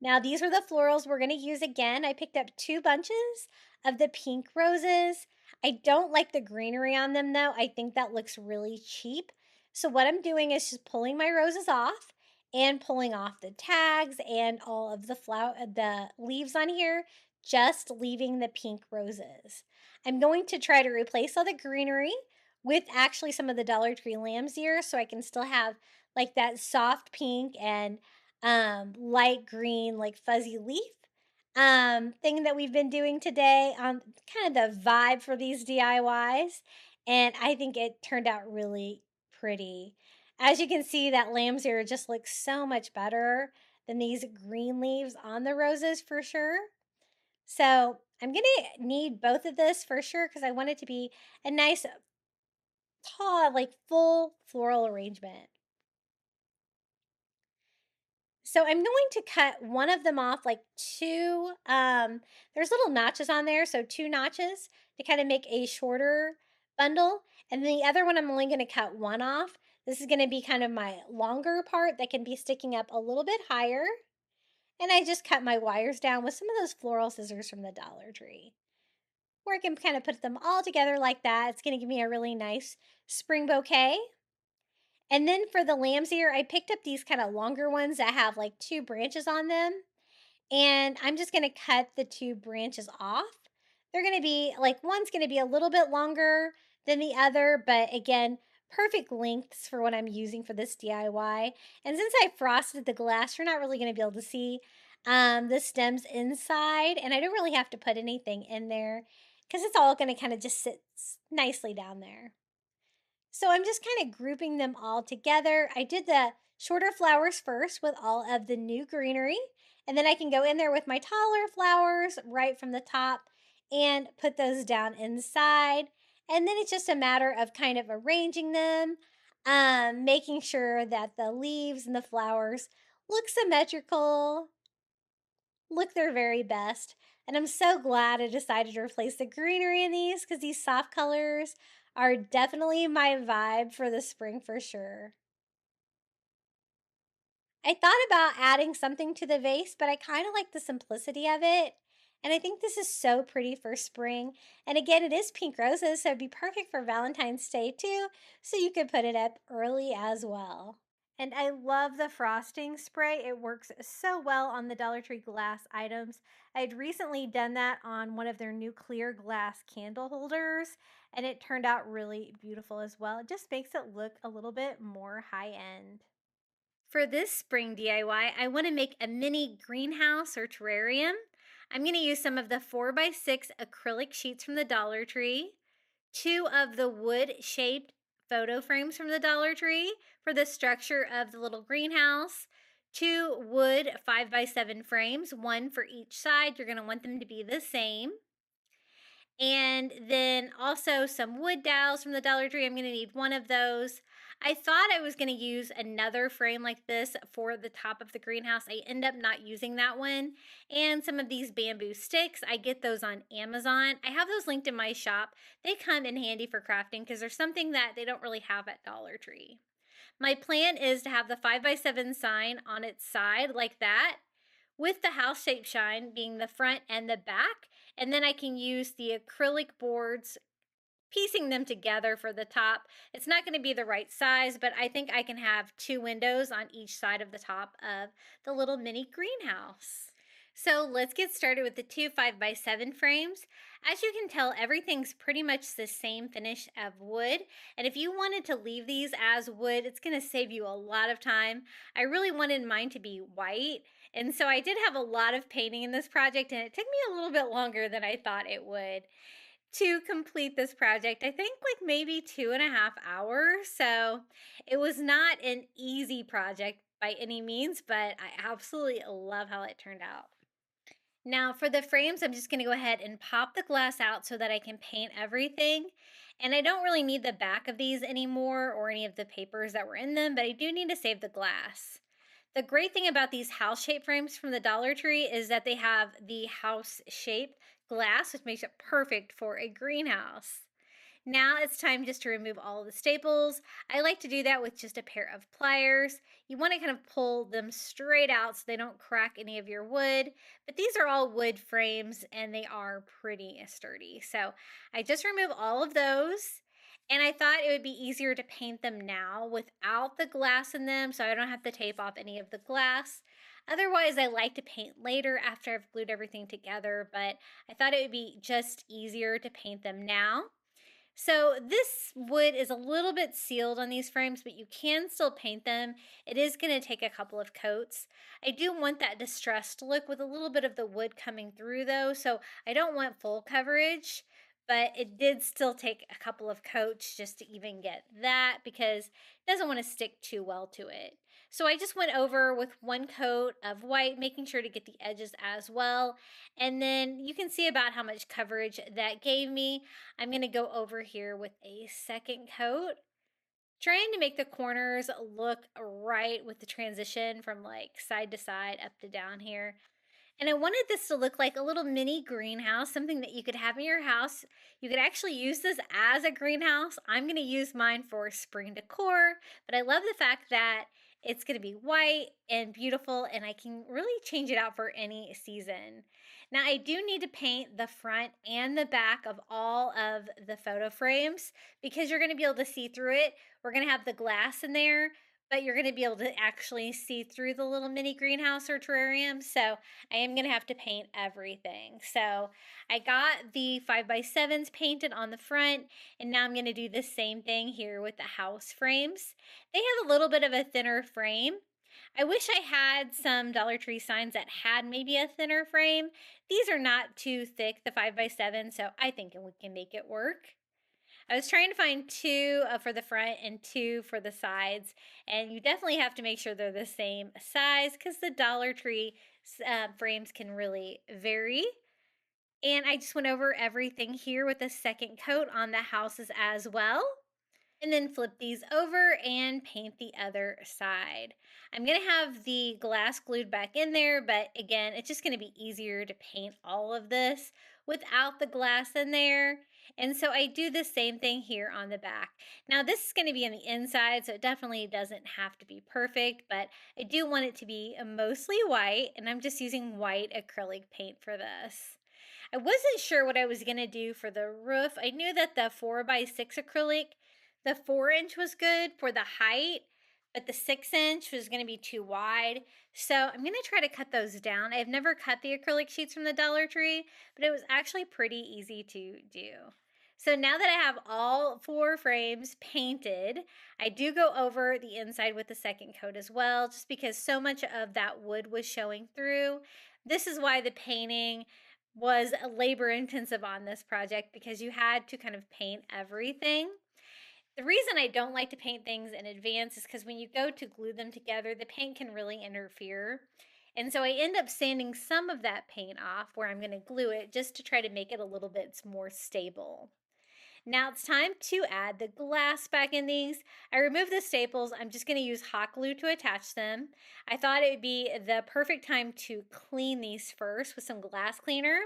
Now, these are the florals we're going to use again. I picked up 2 bunches of the pink roses. I don't like the greenery on them though. I think that looks really cheap. So what I'm doing is just pulling my roses off and pulling off the tags and all of the leaves on here, just leaving the pink roses. I'm going to try to replace all the greenery with actually some of the Dollar Tree lamb's ears so I can still have like that soft pink and light green, like fuzzy leaf thing that we've been doing today. Kind of the vibe for these DIYs. And I think it turned out really pretty. As you can see, that lamb's ear just looks so much better than these green leaves on the roses for sure. So I'm going to need both of this for sure because I want it to be a nice, tall, like full floral arrangement. So I'm going to cut one of them off like 2, there's little notches on there, so 2 notches to kind of make a shorter bundle. And then the other one, I'm only going to cut 1 off. This is going to be kind of my longer part that can be sticking up a little bit higher. And I just cut my wires down with some of those floral scissors from the Dollar Tree, where I can kind of put them all together like that. It's going to give me a really nice spring bouquet. And then for the lamb's ear, I picked up these kind of longer ones that have like 2 branches on them. And I'm just going to cut the 2 branches off. They're going to be like, one's going to be a little bit longer than the other, but again, perfect lengths for what I'm using for this DIY. And since I frosted the glass, you're not really going to be able to see the stems inside. And I don't really have to put anything in there because it's all going to kind of just sit nicely down there. So I'm just kind of grouping them all together. I did the shorter flowers first with all of the new greenery, and then I can go in there with my taller flowers right from the top and put those down inside. And then it's just a matter of kind of arranging them, making sure that the leaves and the flowers look symmetrical, look their very best. And I'm so glad I decided to replace the greenery in these because these soft colors are definitely my vibe for the spring for sure. I thought about adding something to the vase, but I kind of like the simplicity of it. And I think this is so pretty for spring. And again, it is pink roses, so it'd be perfect for Valentine's Day too. So you could put it up early as well. And I love the frosting spray. It works so well on the Dollar Tree glass items. I'd recently done that on one of their new clear glass candle holders, and it turned out really beautiful as well. It just makes it look a little bit more high end. For this spring DIY, I want to make a mini greenhouse or terrarium. I'm going to use some of the 4x6 acrylic sheets from the Dollar Tree, 2 of the wood-shaped photo frames from the Dollar Tree for the structure of the little greenhouse, 2 wood 5x7 frames, 1 for each side. You're going to want them to be the same. And then also some wood dowels from the Dollar Tree. I'm going to need 1 of those. I thought I was going to use another frame like this for the top of the greenhouse. I end up not using that one. And some of these bamboo sticks, I get those on Amazon. I have those linked in my shop. They come in handy for crafting because there's something that they don't really have at Dollar Tree. My plan is to have the 5x7 sign on its side like that, with the house-shaped shine being the front and the back. And then I can use the acrylic boards, piecing them together for the top. It's not going to be the right size, but I think I can have 2 windows on each side of the top of the little mini greenhouse. So let's get started with the 2 5x7 frames. As you can tell, everything's pretty much the same finish of wood. And if you wanted to leave these as wood, it's going to save you a lot of time. I really wanted mine to be white. And so I did have a lot of painting in this project, and it took me a little bit longer than I thought it would to complete this project. I think like maybe 2.5 hours. So it was not an easy project by any means, but I absolutely love how it turned out. Now for the frames, I'm just going to go ahead and pop the glass out so that I can paint everything. And I don't really need the back of these anymore or any of the papers that were in them, but I do need to save the glass. The great thing about these house-shaped frames from the Dollar Tree is that they have the house-shaped glass, which makes it perfect for a greenhouse. Now it's time just to remove all the staples. I like to do that with just a pair of pliers. You want to kind of pull them straight out so they don't crack any of your wood. But these are all wood frames and they are pretty sturdy. So I just remove all of those. And I thought it would be easier to paint them now without the glass in them so I don't have to tape off any of the glass. Otherwise, I like to paint later after I've glued everything together, but I thought it would be just easier to paint them now. So this wood is a little bit sealed on these frames, but you can still paint them. It is going to take a couple of coats. I do want that distressed look with a little bit of the wood coming through though, so I don't want full coverage, but it did still take a couple of coats just to even get that because it doesn't want to stick too well to it. So I just went over with one coat of white, making sure to get the edges as well. And then you can see about how much coverage that gave me. I'm going to go over here with a second coat, trying to make the corners look right with the transition from like side to side, up to down here. And I wanted this to look like a little mini greenhouse, something that you could have in your house. You could actually use this as a greenhouse. I'm going to use mine for spring decor, but I love the fact that it's going to be white and beautiful, and I can really change it out for any season. Now, I do need to paint the front and the back of all of the photo frames because you're going to be able to see through it. We're going to have the glass in there, but you're going to be able to actually see through the little mini greenhouse or terrarium. So I am going to have to paint everything. So I got the 5x7s painted on the front, and now I'm going to do the same thing here with the house frames. They have a little bit of a thinner frame. I wish I had some Dollar Tree signs that had maybe a thinner frame. These are not too thick, the 5x7, so I think we can make it work. I was trying to find two for the front and two for the sides, and you definitely have to make sure they're the same size because the Dollar Tree frames can really vary. And I just went over everything here with a second coat on the houses as well. And then flip these over and paint the other side. I'm going to have the glass glued back in there, but again, it's just going to be easier to paint all of this without the glass in there. And so I do the same thing here on the back. Now this is going to be on the inside, so it definitely doesn't have to be perfect, but I do want it to be mostly white, and I'm just using white acrylic paint for this. I wasn't sure what I was going to do for the roof. I knew that the 4x6 acrylic, the 4-inch was good for the height, but the 6-inch was going to be too wide. So I'm going to try to cut those down. I've never cut the acrylic sheets from the Dollar Tree, but it was actually pretty easy to do. So now that I have all 4 frames painted, I do go over the inside with the second coat as well, just because so much of that wood was showing through. This is why the painting was labor intensive on this project, because you had to kind of paint everything. The reason I don't like to paint things in advance is because when you go to glue them together, the paint can really interfere. And so I end up sanding some of that paint off where I'm going to glue it just to try to make it a little bit more stable. Now it's time to add the glass back in these. I removed the staples. I'm just going to use hot glue to attach them. I thought it would be the perfect time to clean these first with some glass cleaner.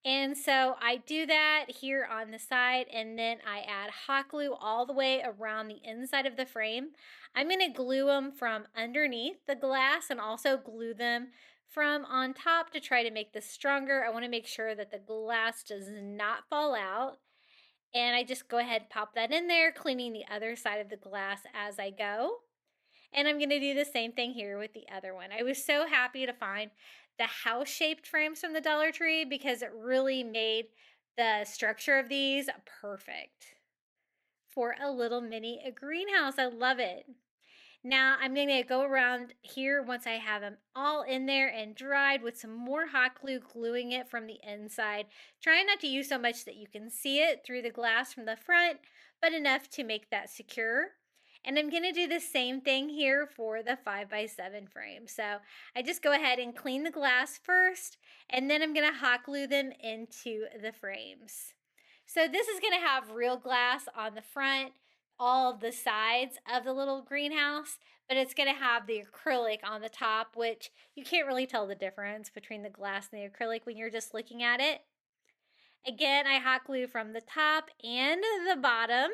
And so I do that here on the side, and then I add hot glue all the way around the inside of the frame. I'm going to glue them from underneath the glass and also glue them from on top to try to make this stronger. I want to make sure that the glass does not fall out. And I just go ahead and pop that in there, cleaning the other side of the glass as I go. And I'm going to do the same thing here with the other one. I was so happy to find the house-shaped frames from the Dollar Tree because it really made the structure of these perfect for a little mini greenhouse. I love it. Now I'm going to go around here once I have them all in there and dried with some more hot glue, gluing it from the inside. Trying not to use so much that you can see it through the glass from the front, but enough to make that secure. And I'm going to do the same thing here for the 5x7 frame. So I just go ahead and clean the glass first, and then I'm going to hot glue them into the frames. So this is going to have real glass on the front, all of the sides of the little greenhouse, but it's going to have the acrylic on the top, which you can't really tell the difference between the glass and the acrylic when you're just looking at it. Again, I hot glue from the top and the bottom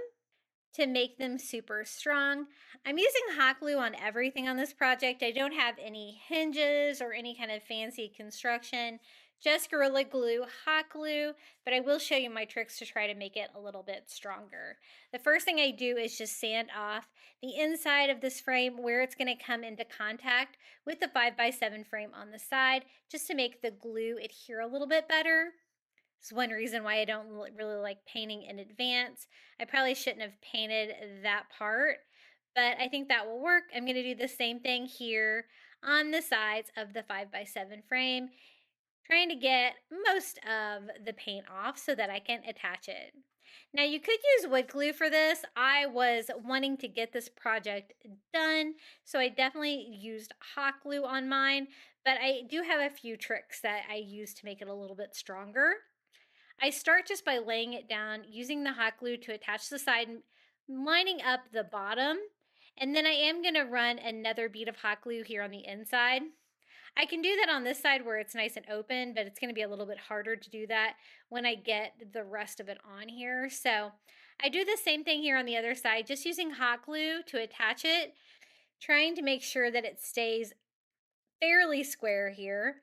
to make them super strong. I'm using hot glue on everything on this project. I don't have any hinges or any kind of fancy construction, just Gorilla Glue, hot glue, but I will show you my tricks to try to make it a little bit stronger. The first thing I do is just sand off the inside of this frame where it's going to come into contact with the 5x7 frame on the side, just to make the glue adhere a little bit better. It's one reason why I don't really like painting in advance. I probably shouldn't have painted that part, but I think that will work. I'm going to do the same thing here on the sides of the 5x7 frame, trying to get most of the paint off so that I can attach it. Now you could use wood glue for this. I was wanting to get this project done, so I definitely used hot glue on mine, but I do have a few tricks that I use to make it a little bit stronger. I start just by laying it down, using the hot glue to attach the side, lining up the bottom, and then I am going to run another bead of hot glue here on the inside. I can do that on this side where it's nice and open, but it's going to be a little bit harder to do that when I get the rest of it on here. So I do the same thing here on the other side, just using hot glue to attach it, trying to make sure that it stays fairly square here.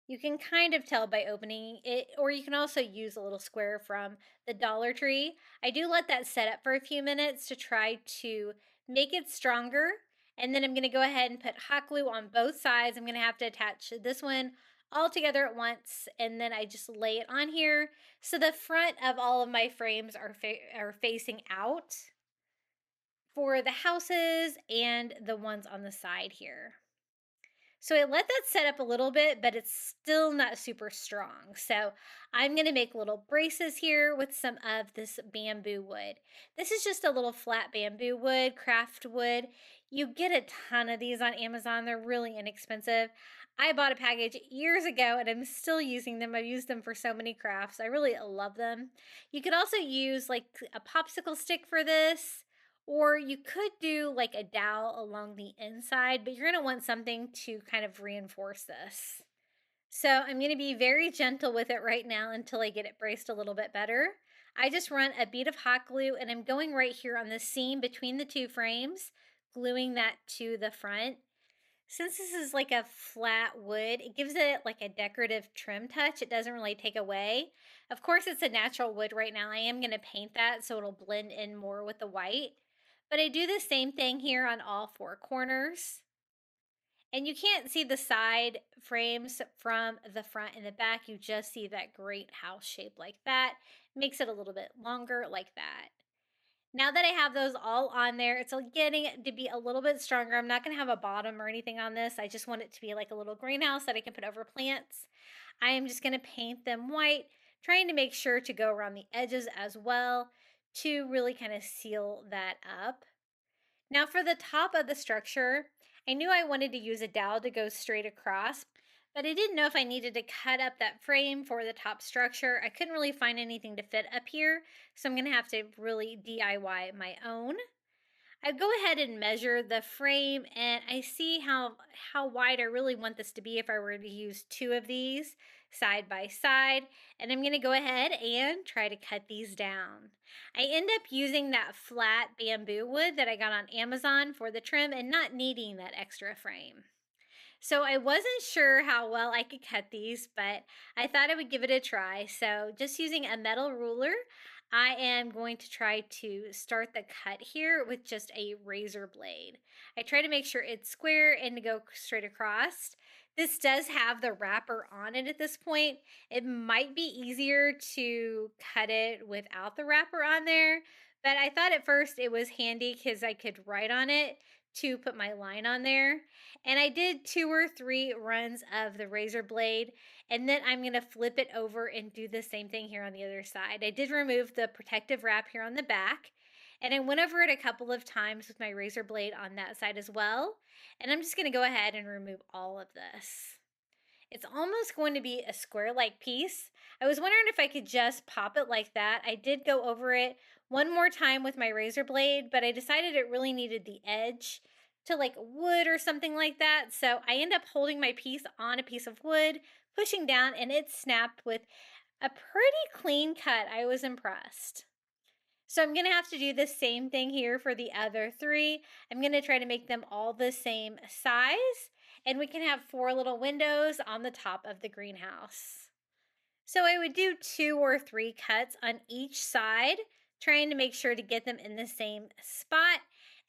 You can kind of tell by opening it, or you can also use a little square from the Dollar Tree. I do let that set up for a few minutes to try to make it stronger. And then I'm going to go ahead and put hot glue on both sides. I'm going to have to attach this one all together at once, and then I just lay it on here. So the front of all of my frames are facing out for the houses and the ones on the side here. So I let that set up a little bit, but it's still not super strong. So I'm going to make little braces here with some of this bamboo wood. This is just a little flat bamboo wood, craft wood. You get a ton of these on Amazon. They're really inexpensive. I bought a package years ago and I'm still using them. I've used them for so many crafts. I really love them. You could also use like a popsicle stick for this. Or you could do like a dowel along the inside, but you're going to want something to kind of reinforce this. So I'm going to be very gentle with it right now until I get it braced a little bit better. I just run a bead of hot glue and I'm going right here on the seam between the two frames, gluing that to the front. Since this is like a flat wood, it gives it like a decorative trim touch. It doesn't really take away. Of course, it's a natural wood right now. I am going to paint that so it'll blend in more with the white. But I do the same thing here on all four corners. And you can't see the side frames from the front and the back. You just see that great house shape like that. Makes it a little bit longer like that. Now that I have those all on there, it's getting to be a little bit stronger. I'm not going to have a bottom or anything on this. I just want it to be like a little greenhouse that I can put over plants. I am just going to paint them white, trying to make sure to go around the edges as well to really kind of seal that up. Now for the top of the structure, I knew I wanted to use a dowel to go straight across, but I didn't know if I needed to cut up that frame for the top structure. I couldn't really find anything to fit up here, so I'm going to have to really DIY my own. I go ahead and measure the frame and I see how wide I really want this to be if I were to use two of these side by side. And I'm going to go ahead and try to cut these down. I end up using that flat bamboo wood that I got on Amazon for the trim and not needing that extra frame. So I wasn't sure how well I could cut these, but I thought I would give it a try. So just using a metal ruler, I am going to try to start the cut here with just a razor blade. I try to make sure it's square and to go straight across. This does have the wrapper on it at this point. It might be easier to cut it without the wrapper on there, but I thought at first it was handy because I could write on it to put my line on there. And I did 2 or 3 runs of the razor blade, and then I'm going to flip it over and do the same thing here on the other side. I did remove the protective wrap here on the back, and I went over it a couple of times with my razor blade on that side as well. And I'm just going to go ahead and remove all of this. It's almost going to be a square-like piece. I was wondering if I could just pop it like that. I did go over it one more time with my razor blade, but I decided it really needed the edge to like wood or something like that. So I end up holding my piece on a piece of wood, pushing down, and it snapped with A pretty clean cut. I was impressed. So I'm going to have to do the same thing here for the other three. I'm going to try to make them all the same size, and we can have 4 little windows on the top of the greenhouse. So I would do 2 or 3 cuts on each side, trying to make sure to get them in the same spot.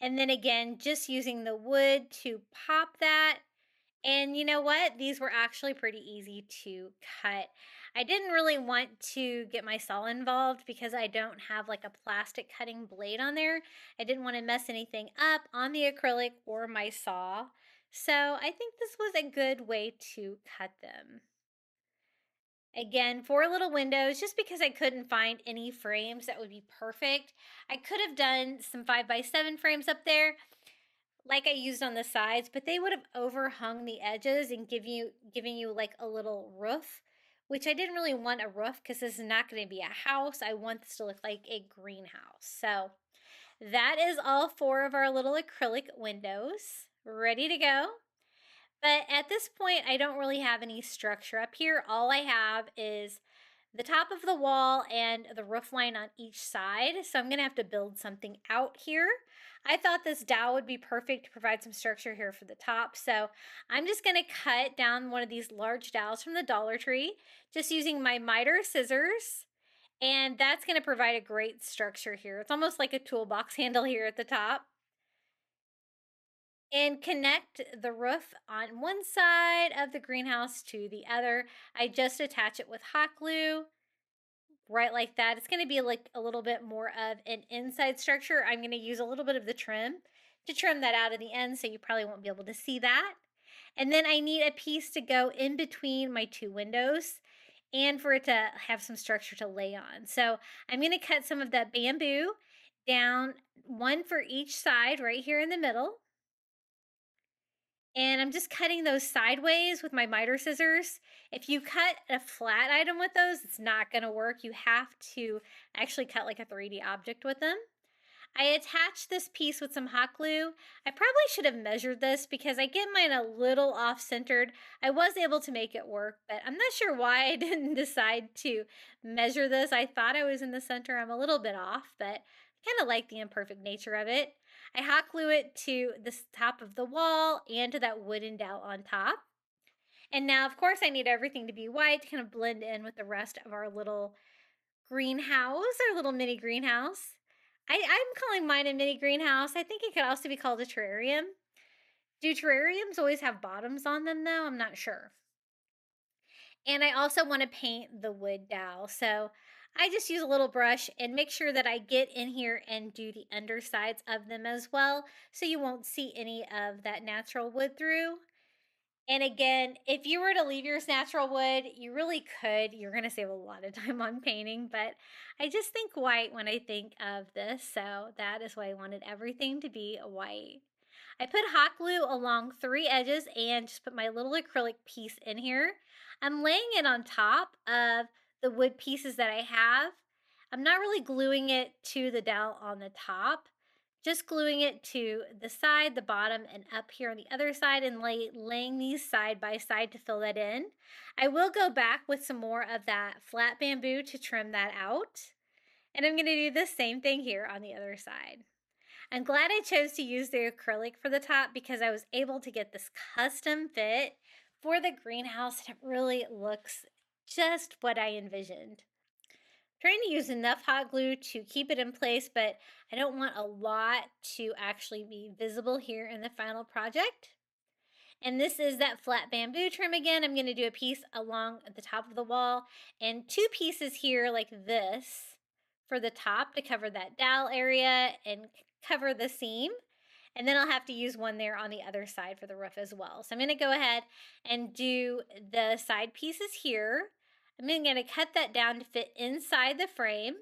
And then again, just using the wood to pop that. And you know what? These were actually pretty easy to cut. I didn't really want to get my saw involved because I don't have like a plastic cutting blade on there. I didn't want to mess anything up on the acrylic or my saw. So I think this was a good way to cut them. Again, 4 little windows, just because I couldn't find any frames that would be perfect. I could have done some 5x7 frames up there like I used on the sides, but they would have overhung the edges and giving you like a little roof, which I didn't really want a roof because this is not going to be a house. I want this to look like a greenhouse. So that is all 4 of our little acrylic windows ready to go. But at this point, I don't really have any structure up here. All I have is the top of the wall and the roof line on each side. So I'm going to have to build something out here. I thought this dowel would be perfect to provide some structure here for the top. So I'm just going to cut down one of these large dowels from the Dollar Tree, just using my miter scissors. And that's going to provide a great structure here. It's almost like a toolbox handle here at the top. And connect the roof on one side of the greenhouse to the other. I just attach it with hot glue, right like that. It's going to be like a little bit more of an inside structure. I'm going to use a little bit of the trim to trim that out of the end, so you probably won't be able to see that. And then I need a piece to go in between my 2 windows and for it to have some structure to lay on. So I'm going to cut some of that bamboo down, 1 for each side right here in the middle. And I'm just cutting those sideways with my miter scissors. If you cut a flat item with those, it's not going to work. You have to actually cut like a 3D object with them. I attached this piece with some hot glue. I probably should have measured this because I get mine a little off-centered. I was able to make it work, but I'm not sure why I didn't decide to measure this. I thought I was in the center. I'm a little bit off, but I kind of like the imperfect nature of it. I hot glue it to the top of the wall and to that wooden dowel on top. And now, of course, I need everything to be white to kind of blend in with the rest of our little greenhouse, our little mini greenhouse. I'm calling mine a mini greenhouse. I think it could also be called a terrarium. Do terrariums always have bottoms on them, though? I'm not sure. And I also want to paint the wood dowel. So I just use a little brush and make sure that I get in here and do the undersides of them as well, so you won't see any of that natural wood through. And again, if you were to leave yours natural wood, you really could. You're going to save a lot of time on painting, but I just think white when I think of this, so that is why I wanted everything to be white. I put hot glue along 3 edges and just put my little acrylic piece in here. I'm laying it on top of the wood pieces that I have. I'm not really gluing it to the dowel on the top, just gluing it to the side, the bottom, and up here on the other side, and laying these side by side to fill that in. I will go back with some more of that flat bamboo to trim that out. And I'm going to do the same thing here on the other side. I'm glad I chose to use the acrylic for the top because I was able to get this custom fit for the greenhouse, and it really looks just what I envisioned. Trying to use enough hot glue to keep it in place, but I don't want a lot to actually be visible here in the final project. And this is that flat bamboo trim again. I'm going to do a piece along the top of the wall and 2 pieces here like this for the top to cover that dowel area and cover the seam. And then I'll have to use 1 there on the other side for the roof as well. So I'm going to go ahead and do the side pieces here. I'm going to cut that down to fit inside the frame.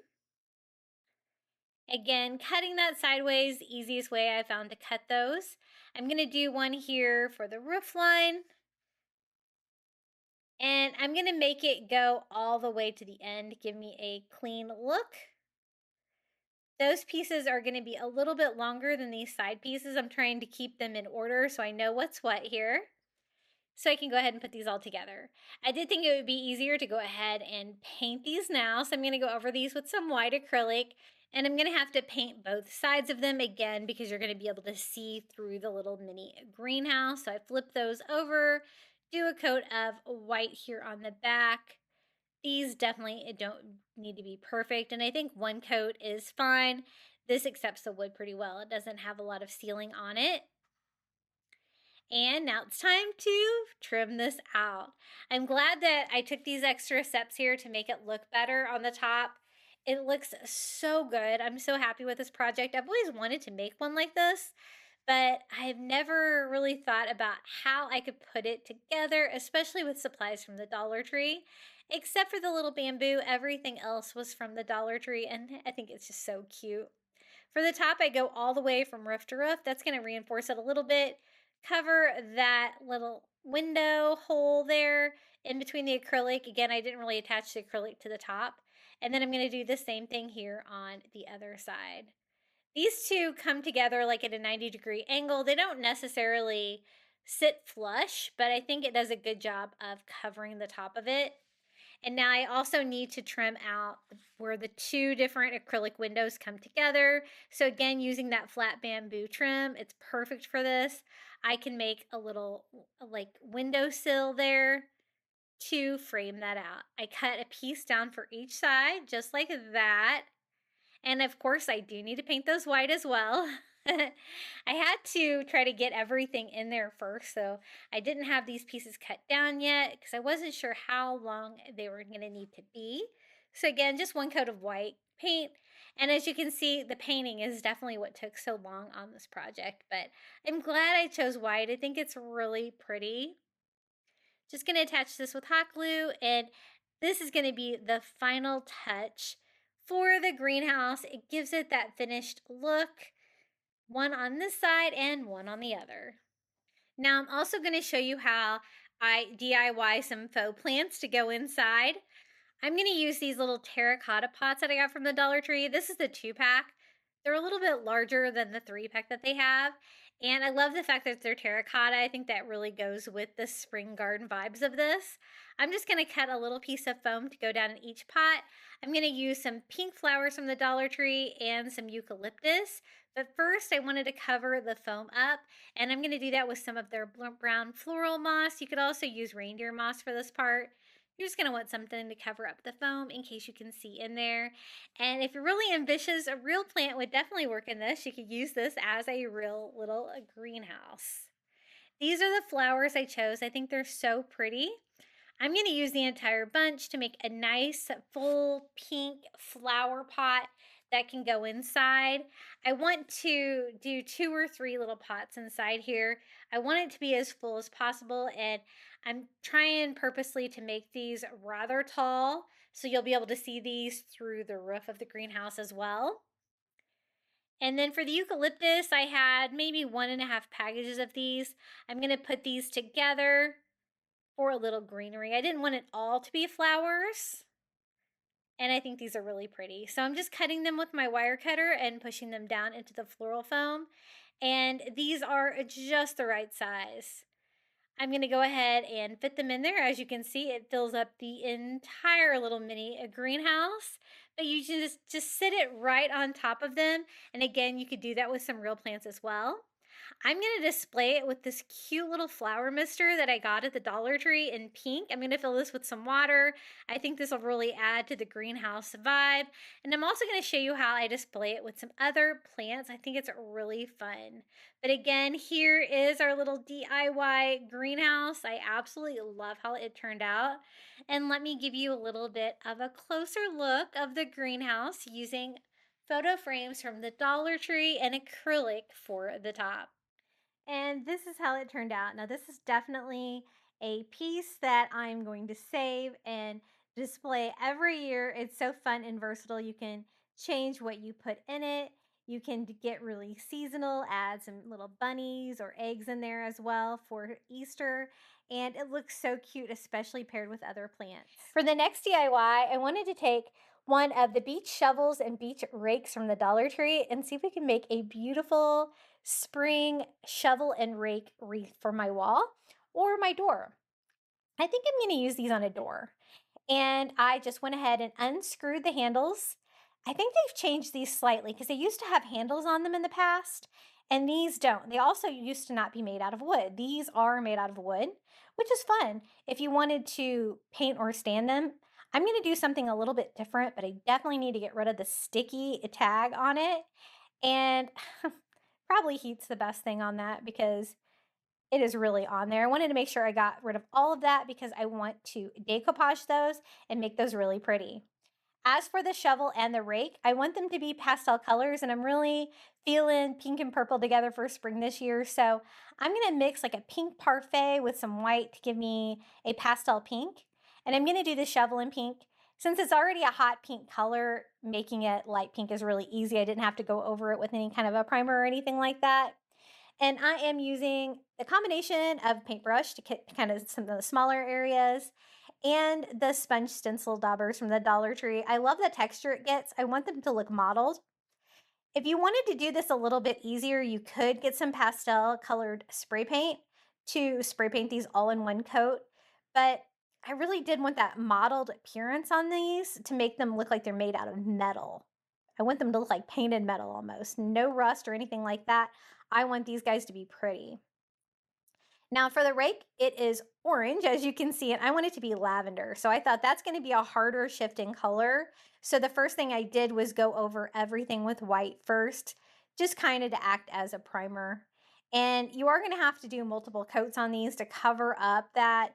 Again, cutting that sideways, the easiest way I found to cut those. I'm going to do 1 here for the roof line. And I'm going to make it go all the way to the end, give me a clean look. Those pieces are going to be a little bit longer than these side pieces. I'm trying to keep them in order so I know what's what here. so I can go ahead and put these all together. I did think it would be easier to go ahead and paint these now, so I'm going to go over these with some white acrylic, and I'm going to have to paint both sides of them again because you're going to be able to see through the little mini greenhouse. So I flip those over, do a coat of white here on the back. These definitely don't need to be perfect, and I think one coat is fine. This accepts the wood pretty well. It doesn't have a lot of sealing on it. And now it's time to trim this out. I'm glad that I took these extra steps here to make it look better on the top. It looks so good. I'm so happy with this project. I've always wanted to make one like this, but I've never really thought about how I could put it together, especially with supplies from the Dollar Tree. Except for the little bamboo, everything else was from the Dollar Tree, and I think it's just so cute. For the top, I go all the way from roof to roof. That's going to reinforce it a little bit. Cover that little window hole there in between the acrylic. Again, I didn't really attach the acrylic to the top. And then I'm going to do the same thing here on the other side. These two come together like at a 90-degree angle. They don't necessarily sit flush, but I think it does a good job of covering the top of it. And now I also need to trim out where the two different acrylic windows come together. So again, using that flat bamboo trim, it's perfect for this. I can make a little like windowsill there to frame that out. I cut a piece down for each side, just like that. And of course, I do need to paint those white as well. I had to try to get everything in there first, so I didn't have these pieces cut down yet because I wasn't sure how long they were going to need to be. So again, just one coat of white paint. And as you can see, the painting is definitely what took so long on this project, but I'm glad I chose white. I think it's really pretty. Just going to attach this with hot glue, and this is going to be the final touch for the greenhouse. It gives it that finished look, one on this side and one on the other. Now I'm also going to show you how I DIY some faux plants to go inside. I'm going to use these little terracotta pots that I got from the Dollar Tree. This is the 2-pack. They're a little bit larger than the 3-pack that they have. And I love the fact that they're terracotta. I think that really goes with the spring garden vibes of this. I'm just going to cut a little piece of foam to go down in each pot. I'm going to use some pink flowers from the Dollar Tree and some eucalyptus. But first I wanted to cover the foam up, and I'm going to do that with some of their brown floral moss. You could also use reindeer moss for this part. You're just going to want something to cover up the foam in case you can see in there. And if you're really ambitious, a real plant would definitely work in this. You could use this as a real little greenhouse. These are the flowers I chose. I think they're so pretty. I'm going to use the entire bunch to make a nice full pink flower pot that can go inside. I want to do 2 or 3 little pots inside here. I want it to be as full as possible, and I'm trying purposely to make these rather tall so you'll be able to see these through the roof of the greenhouse as well. And then for the eucalyptus, I had maybe 1.5 packages of these. I'm going to put these together for a little greenery. I didn't want it all to be flowers, and I think these are really pretty. So I'm just cutting them with my wire cutter and pushing them down into the floral foam. And these are just the right size. I'm going to go ahead and fit them in there. As you can see, it fills up the entire little mini greenhouse. But you just sit it right on top of them. And again, you could do that with some real plants as well. I'm going to display it with this cute little flower mister that I got at the Dollar Tree in pink. I'm going to fill this with some water. I think this will really add to the greenhouse vibe. And I'm also going to show you how I display it with some other plants. I think it's really fun. But again, here is our little DIY greenhouse. I absolutely love how it turned out. And let me give you a little bit of a closer look of the greenhouse using photo frames from the Dollar Tree and acrylic for the top. And this is how it turned out. Now, this is definitely a piece that I'm going to save and display every year. It's so fun and versatile. You can change what you put in it. You can get really seasonal, add some little bunnies or eggs in there as well for Easter. And it looks so cute, especially paired with other plants. For the next DIY, I wanted to take one of the beach shovels and beach rakes from the Dollar Tree and see if we can make a beautiful spring shovel and rake wreath for my wall. or my door. I think I'm going to use these on a door. And I just went ahead and unscrewed the handles. I think they've changed these slightly because they used to have handles on them in the past, and these don't. They also used to not be made out of wood. These are made out of wood, which is fun if you wanted to paint or stand them. I'm going to do something a little bit different, but I definitely need to get rid of the sticky tag on it. And probably heat's the best thing on that because it is really on there. I wanted to make sure I got rid of all of that because I want to decoupage those and make those really pretty. As for the shovel and the rake, I want them to be pastel colors, and I'm really feeling pink and purple together for spring this year. So I'm going to mix like a pink parfait with some white to give me a pastel pink. And I'm going to do the shovel in pink. Since it's already a hot pink color, making it light pink is really easy. I didn't have to go over it with any kind of a primer or anything like that. And I am using the combination of paintbrush to kind of some of the smaller areas and the sponge stencil daubers from the Dollar Tree. I love the texture it gets. I want them to look mottled. If you wanted to do this a little bit easier, you could get some pastel colored spray paint to spray paint these all in one coat. But I really did want that mottled appearance on these to make them look like they're made out of metal. I want them to look like painted metal almost. No rust or anything like that. I want these guys to be pretty. Now for the rake, it is orange, as you can see, and I want it to be lavender. So I thought that's going to be a harder shift in color. So the first thing I did was go over everything with white first, just kind of to act as a primer. And you are going to have to do multiple coats on these to cover up that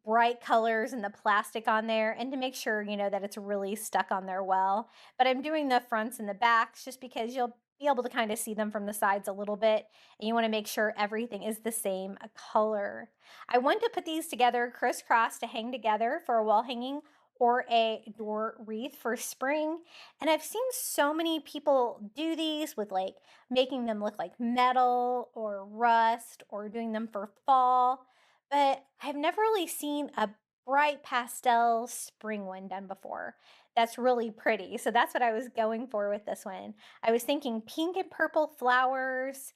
bright colors and the plastic on there and to make sure, that it's really stuck on there well. But I'm doing the fronts and the backs just because you'll be able to kind of see them from the sides a little bit. And you want to make sure everything is the same color. I want to put these together crisscross to hang together for a wall hanging or a door wreath for spring. And I've seen so many people do these with like making them look like metal or rust or doing them for fall. But I've never really seen a bright pastel spring one done before. That's really pretty. So that's what I was going for with this one. I was thinking pink and purple flowers,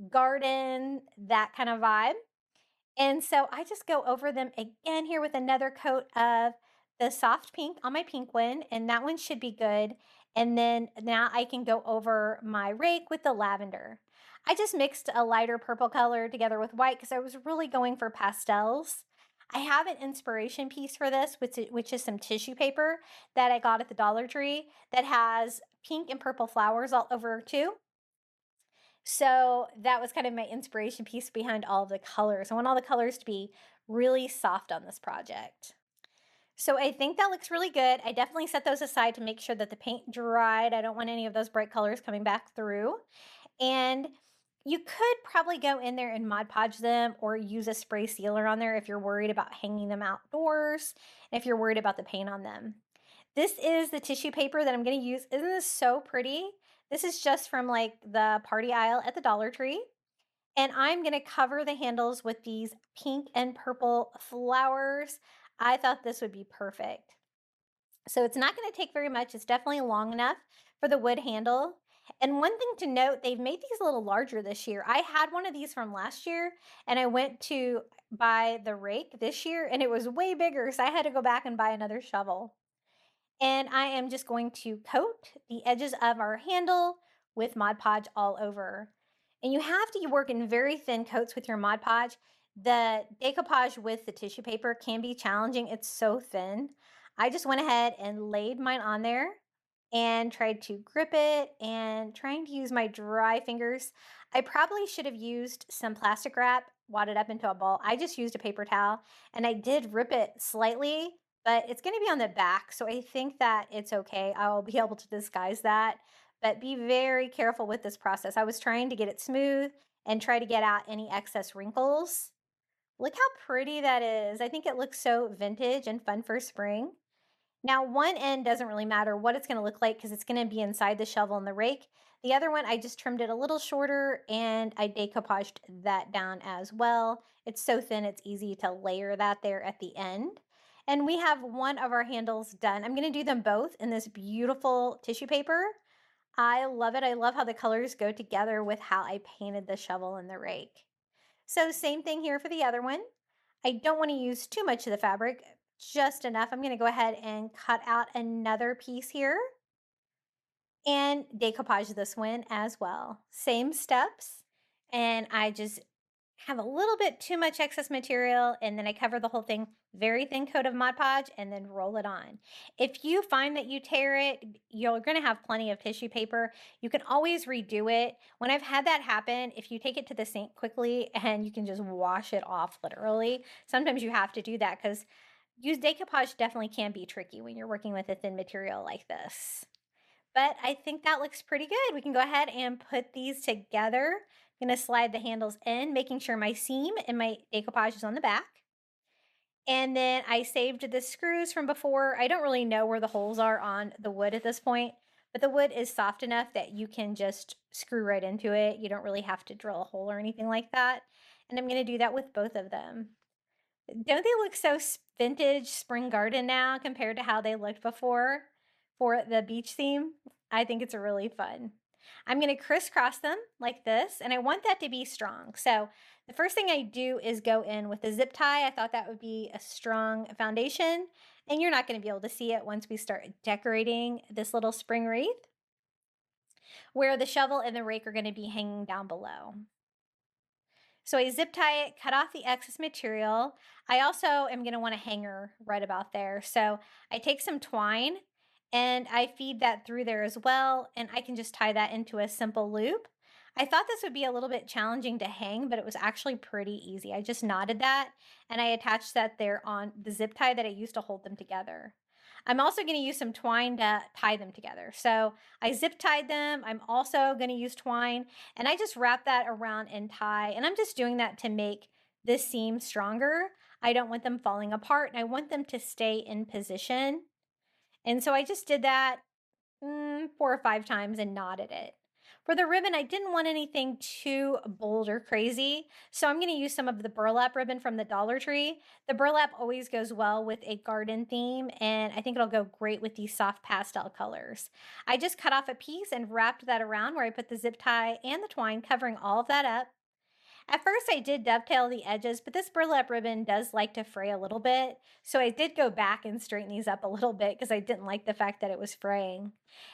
garden, that kind of vibe. And so I just go over them again here with another coat of the soft pink on my pink one, and that one should be good. And then now I can go over my rake with the lavender. I just mixed a lighter purple color together with white because I was really going for pastels. I have an inspiration piece for this, which is some tissue paper that I got at the Dollar Tree that has pink and purple flowers all over too. So that was kind of my inspiration piece behind all of the colors. I want all the colors to be really soft on this project. So I think that looks really good. I definitely set those aside to make sure that the paint dried. I don't want any of those bright colors coming back through. And you could probably go in there and Mod Podge them or use a spray sealer on there if you're worried about hanging them outdoors, and if you're worried about the paint on them. This is the tissue paper that I'm going to use. Isn't this so pretty? This is just from like the party aisle at the Dollar Tree. And I'm going to cover the handles with these pink and purple flowers. I thought this would be perfect. So it's not going to take very much. It's definitely long enough for the wood handle. And one thing to note, they've made these a little larger this year. I had one of these from last year, and I went to buy the rake this year, and it was way bigger, so I had to go back and buy another shovel. And I am just going to coat the edges of our handle with Mod Podge all over. And you have to work in very thin coats with your Mod Podge. The decoupage with the tissue paper can be challenging. It's so thin. I just went ahead and laid mine on there and tried to grip it and trying to use my dry fingers. I probably should have used some plastic wrap, wadded up into a ball. I just used a paper towel and I did rip it slightly, but it's going to be on the back. So I think that it's okay. I'll be able to disguise that, but be very careful with this process. I was trying to get it smooth and try to get out any excess wrinkles. Look how pretty that is. I think it looks so vintage and fun for spring. Now, one end doesn't really matter what it's going to look like because it's going to be inside the shovel and the rake. The other one, I just trimmed it a little shorter and I decoupaged that down as well. It's so thin, it's easy to layer that there at the end. And we have one of our handles done. I'm going to do them both in this beautiful tissue paper. I love it. I love how the colors go together with how I painted the shovel and the rake. So same thing here for the other one. I don't want to use too much of the fabric, just enough. I'm going to go ahead and cut out another piece here and decoupage this one as well. Same steps. And I just have a little bit too much excess material, and then I cover the whole thing, very thin coat of Mod Podge, and then roll it on. If you find that you tear it, you're going to have plenty of tissue paper. You can always redo it. When I've had that happen, if you take it to the sink quickly and you can just wash it off literally, sometimes you have to do that because use decoupage definitely can be tricky when you're working with a thin material like this. But I think that looks pretty good. We can go ahead and put these together. I'm going to slide the handles in, making sure my seam and my decoupage is on the back. And then I saved the screws from before. I don't really know where the holes are on the wood at this point, but the wood is soft enough that you can just screw right into it. You don't really have to drill a hole or anything like that. And I'm going to do that with both of them. Don't they look so vintage spring garden now compared to how they looked before for the beach theme? I think it's really fun. I'm going to crisscross them like this, and I want that to be strong. So the first thing I do is go in with a zip tie. I thought that would be a strong foundation, and you're not going to be able to see it once we start decorating this little spring wreath, where the shovel and the rake are going to be hanging down below. So I zip tie it, cut off the excess material. I also am going to want a hanger right about there. So I take some twine and I feed that through there as well. And I can just tie that into a simple loop. I thought this would be a little bit challenging to hang, but it was actually pretty easy. I just knotted that and I attached that there on the zip tie that I used to hold them together. I'm also going to use some twine to tie them together. So I zip tied them. I'm also going to use twine, and I just wrap that around and tie. And I'm just doing that to make this seam stronger. I don't want them falling apart, and I want them to stay in position. And so I just did that 4 or 5 times and knotted it. For the ribbon, I didn't want anything too bold or crazy, so I'm going to use some of the burlap ribbon from the Dollar Tree. The burlap always goes well with a garden theme, and I think it'll go great with these soft pastel colors. I just cut off a piece and wrapped that around where I put the zip tie and the twine, covering all of that up. At first, I did dovetail the edges, but this burlap ribbon does like to fray a little bit. So I did go back and straighten these up a little bit because I didn't like the fact that it was fraying.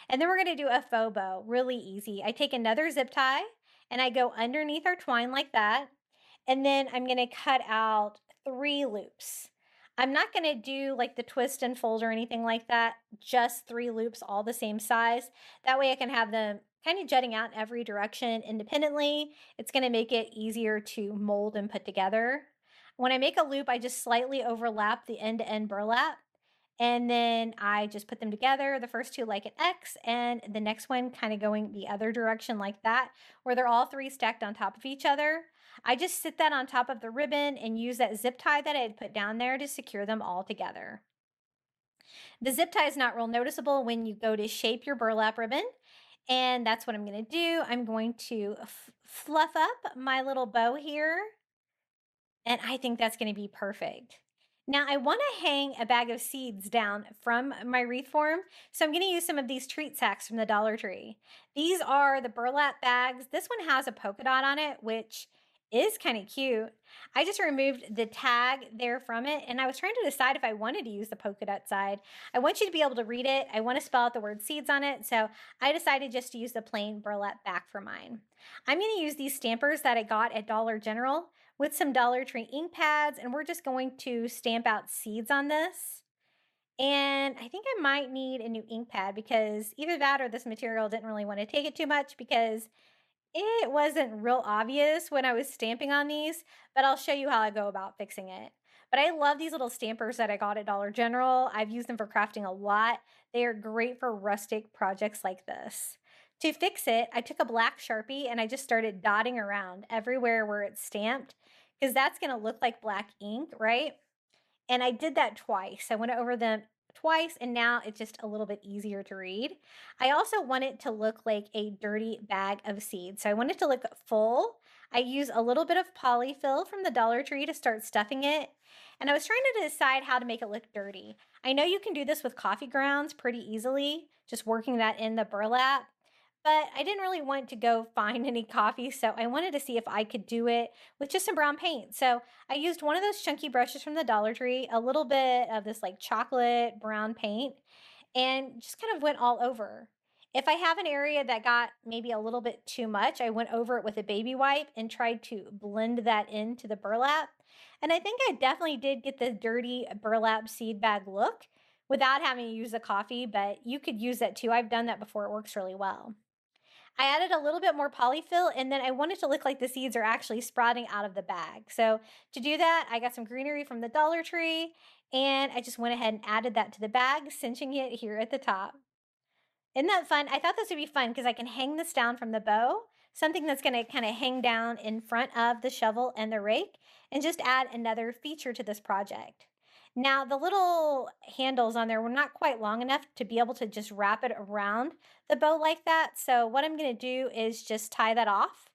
And then we're going to do a faux bow, really easy. I take another zip tie and I go underneath our twine like that. And then I'm going to cut out 3 loops. I'm not going to do like the twist and fold or anything like that, just 3 loops, all the same size. That way I can have them kind of jutting out in every direction independently. It's going to make it easier to mold and put together. When I make a loop, I just slightly overlap the end-to-end burlap, and then I just put them together, the first 2 like an X, and the next one kind of going the other direction like that, where they're all 3 stacked on top of each other. I just sit that on top of the ribbon and use that zip tie that I had put down there to secure them all together. The zip tie is not real noticeable when you go to shape your burlap ribbon. And that's what I'm going to do. I'm going to fluff up my little bow here. And I think that's going to be perfect. Now I want to hang a bag of seeds down from my wreath form. So I'm going to use some of these treat sacks from the Dollar Tree. These are the burlap bags. This one has a polka dot on it, which is kind of cute. I just removed the tag there from it, and I was trying to decide if I wanted to use the polka dot side. I want you to be able to read it. I want to spell out the word seeds on it, so I decided just to use the plain burlap back for mine. I'm going to use these stampers that I got at Dollar General with some Dollar Tree ink pads, and we're just going to stamp out seeds on this. And I think I might need a new ink pad because either that or this material didn't really want to take it too much because it wasn't real obvious when I was stamping on these, but I'll show you how I go about fixing it. But I love these little stampers that I got at Dollar General. I've used them for crafting a lot. They are great for rustic projects like this. To fix it, I took a black Sharpie and I just started dotting around everywhere where it's stamped because that's going to look like black ink, right? And I did that twice. I went over them twice, and now it's just a little bit easier to read. I also want it to look like a dirty bag of seeds. So I want it to look full. I use a little bit of polyfill from the Dollar Tree to start stuffing it. And I was trying to decide how to make it look dirty. I know you can do this with coffee grounds pretty easily, just working that in the burlap. but I didn't really want to go find any coffee, so I wanted to see if I could do it with just some brown paint. So I used one of those chunky brushes from the Dollar Tree, a little bit of this like chocolate brown paint, and just kind of went all over. If I have an area that got maybe a little bit too much, I went over it with a baby wipe and tried to blend that into the burlap. And I think I definitely did get the dirty burlap seed bag look without having to use the coffee, but you could use that too. I've done that before, it works really well. I added a little bit more polyfill, and then I wanted to look like the seeds are actually sprouting out of the bag. So to do that, I got some greenery from the Dollar Tree, and I just went ahead and added that to the bag, cinching it here at the top. Isn't that fun? I thought this would be fun because I can hang this down from the bow, something that's going to kind of hang down in front of the shovel and the rake, and just add another feature to this project. Now, the little handles on there were not quite long enough to be able to just wrap it around the bow like that. So what I'm going to do is just tie that off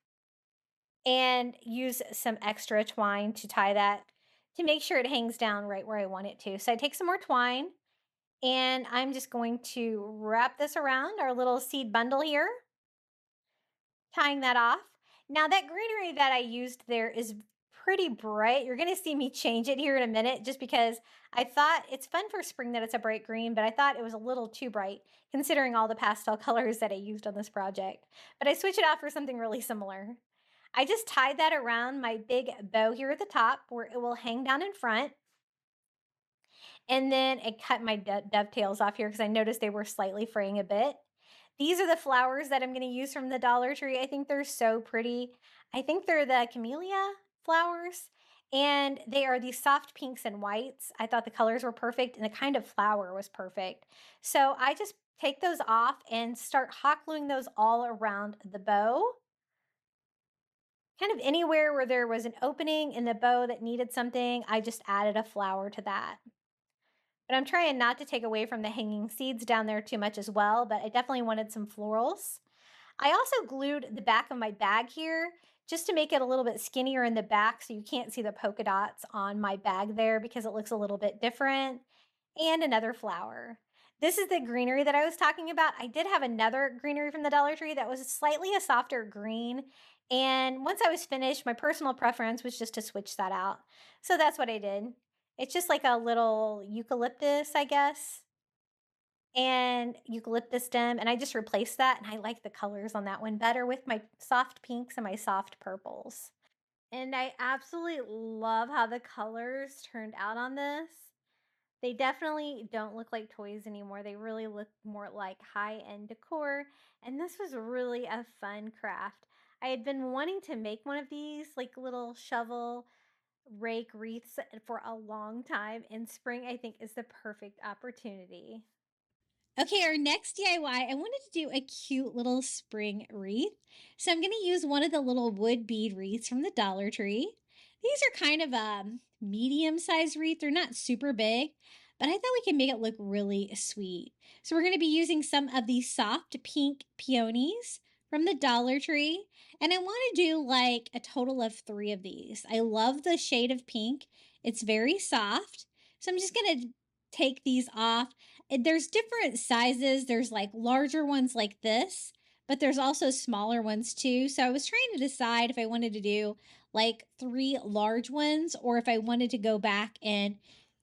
and use some extra twine to tie that to make sure it hangs down right where I want it to. So I take some more twine and I'm just going to wrap this around our little seed bundle here, tying that off. Now that greenery that I used there is pretty bright. You're going to see me change it here in a minute just because I thought it's fun for spring that it's a bright green, but I thought it was a little too bright considering all the pastel colors that I used on this project. But I switched it out for something really similar. I just tied that around my big bow here at the top where it will hang down in front. And then I cut my dovetails off here because I noticed they were slightly fraying a bit. These are the flowers that I'm going to use from the Dollar Tree. I think they're so pretty. I think they're the camellia flowers, and they are these soft pinks and whites. I thought the colors were perfect, and the kind of flower was perfect. So I just take those off and start hot gluing those all around the bow. Kind of anywhere where there was an opening in the bow that needed something, I just added a flower to that. But I'm trying not to take away from the hanging seeds down there too much as well, but I definitely wanted some florals. I also glued the back of my bag here just to make it a little bit skinnier in the back so you can't see the polka dots on my bag there because it looks a little bit different. And another flower. This is the greenery that I was talking about. I did have another greenery from the Dollar Tree that was slightly a softer green. And once I was finished, my personal preference was just to switch that out. So that's what I did. It's just like a little eucalyptus, I guess, and eucalyptus stem. And I just replaced that. And I like the colors on that one better with my soft pinks and my soft purples. And I absolutely love how the colors turned out on this. They definitely don't look like toys anymore. They really look more like high-end decor. And this was really a fun craft. I had been wanting to make one of these like little shovel rake wreaths for a long time, and spring I think is the perfect opportunity. Okay, our next DIY, I wanted to do a cute little spring wreath. So I'm going to use one of the little wood bead wreaths from the Dollar Tree. These are kind of a medium-sized wreath. They're not super big, but I thought we could make it look really sweet. So we're going to be using some of these soft pink peonies from the Dollar Tree. And I want to do like a total of 3 of these. I love the shade of pink. It's very soft. So I'm just going to take these off. There's different sizes. There's like larger ones like this, but there's also smaller ones too. So I was trying to decide if I wanted to do like 3 large ones or if I wanted to go back and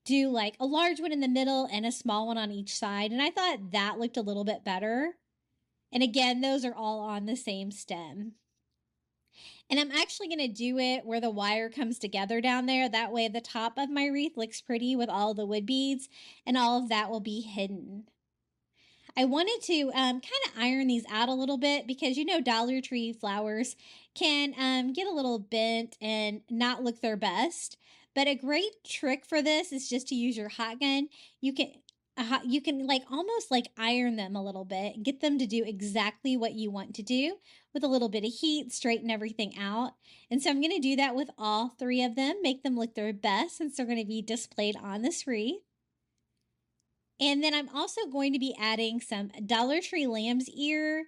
do like a large one in the middle and a small one on each side. And I thought that looked a little bit better. And again, those are all on the same stem. And I'm actually going to do it where the wire comes together down there. That way the top of my wreath looks pretty with all the wood beads and all of that will be hidden. I wanted to kind of iron these out a little bit because Dollar Tree flowers can get a little bent and not look their best. But a great trick for this is just to use your hot gun. You can like almost like iron them a little bit, get them to do exactly what you want to do with a little bit of heat, straighten everything out. And so I'm going to do that with all 3 of them, make them look their best since they're going to be displayed on this wreath. And then I'm also going to be adding some Dollar Tree lamb's ear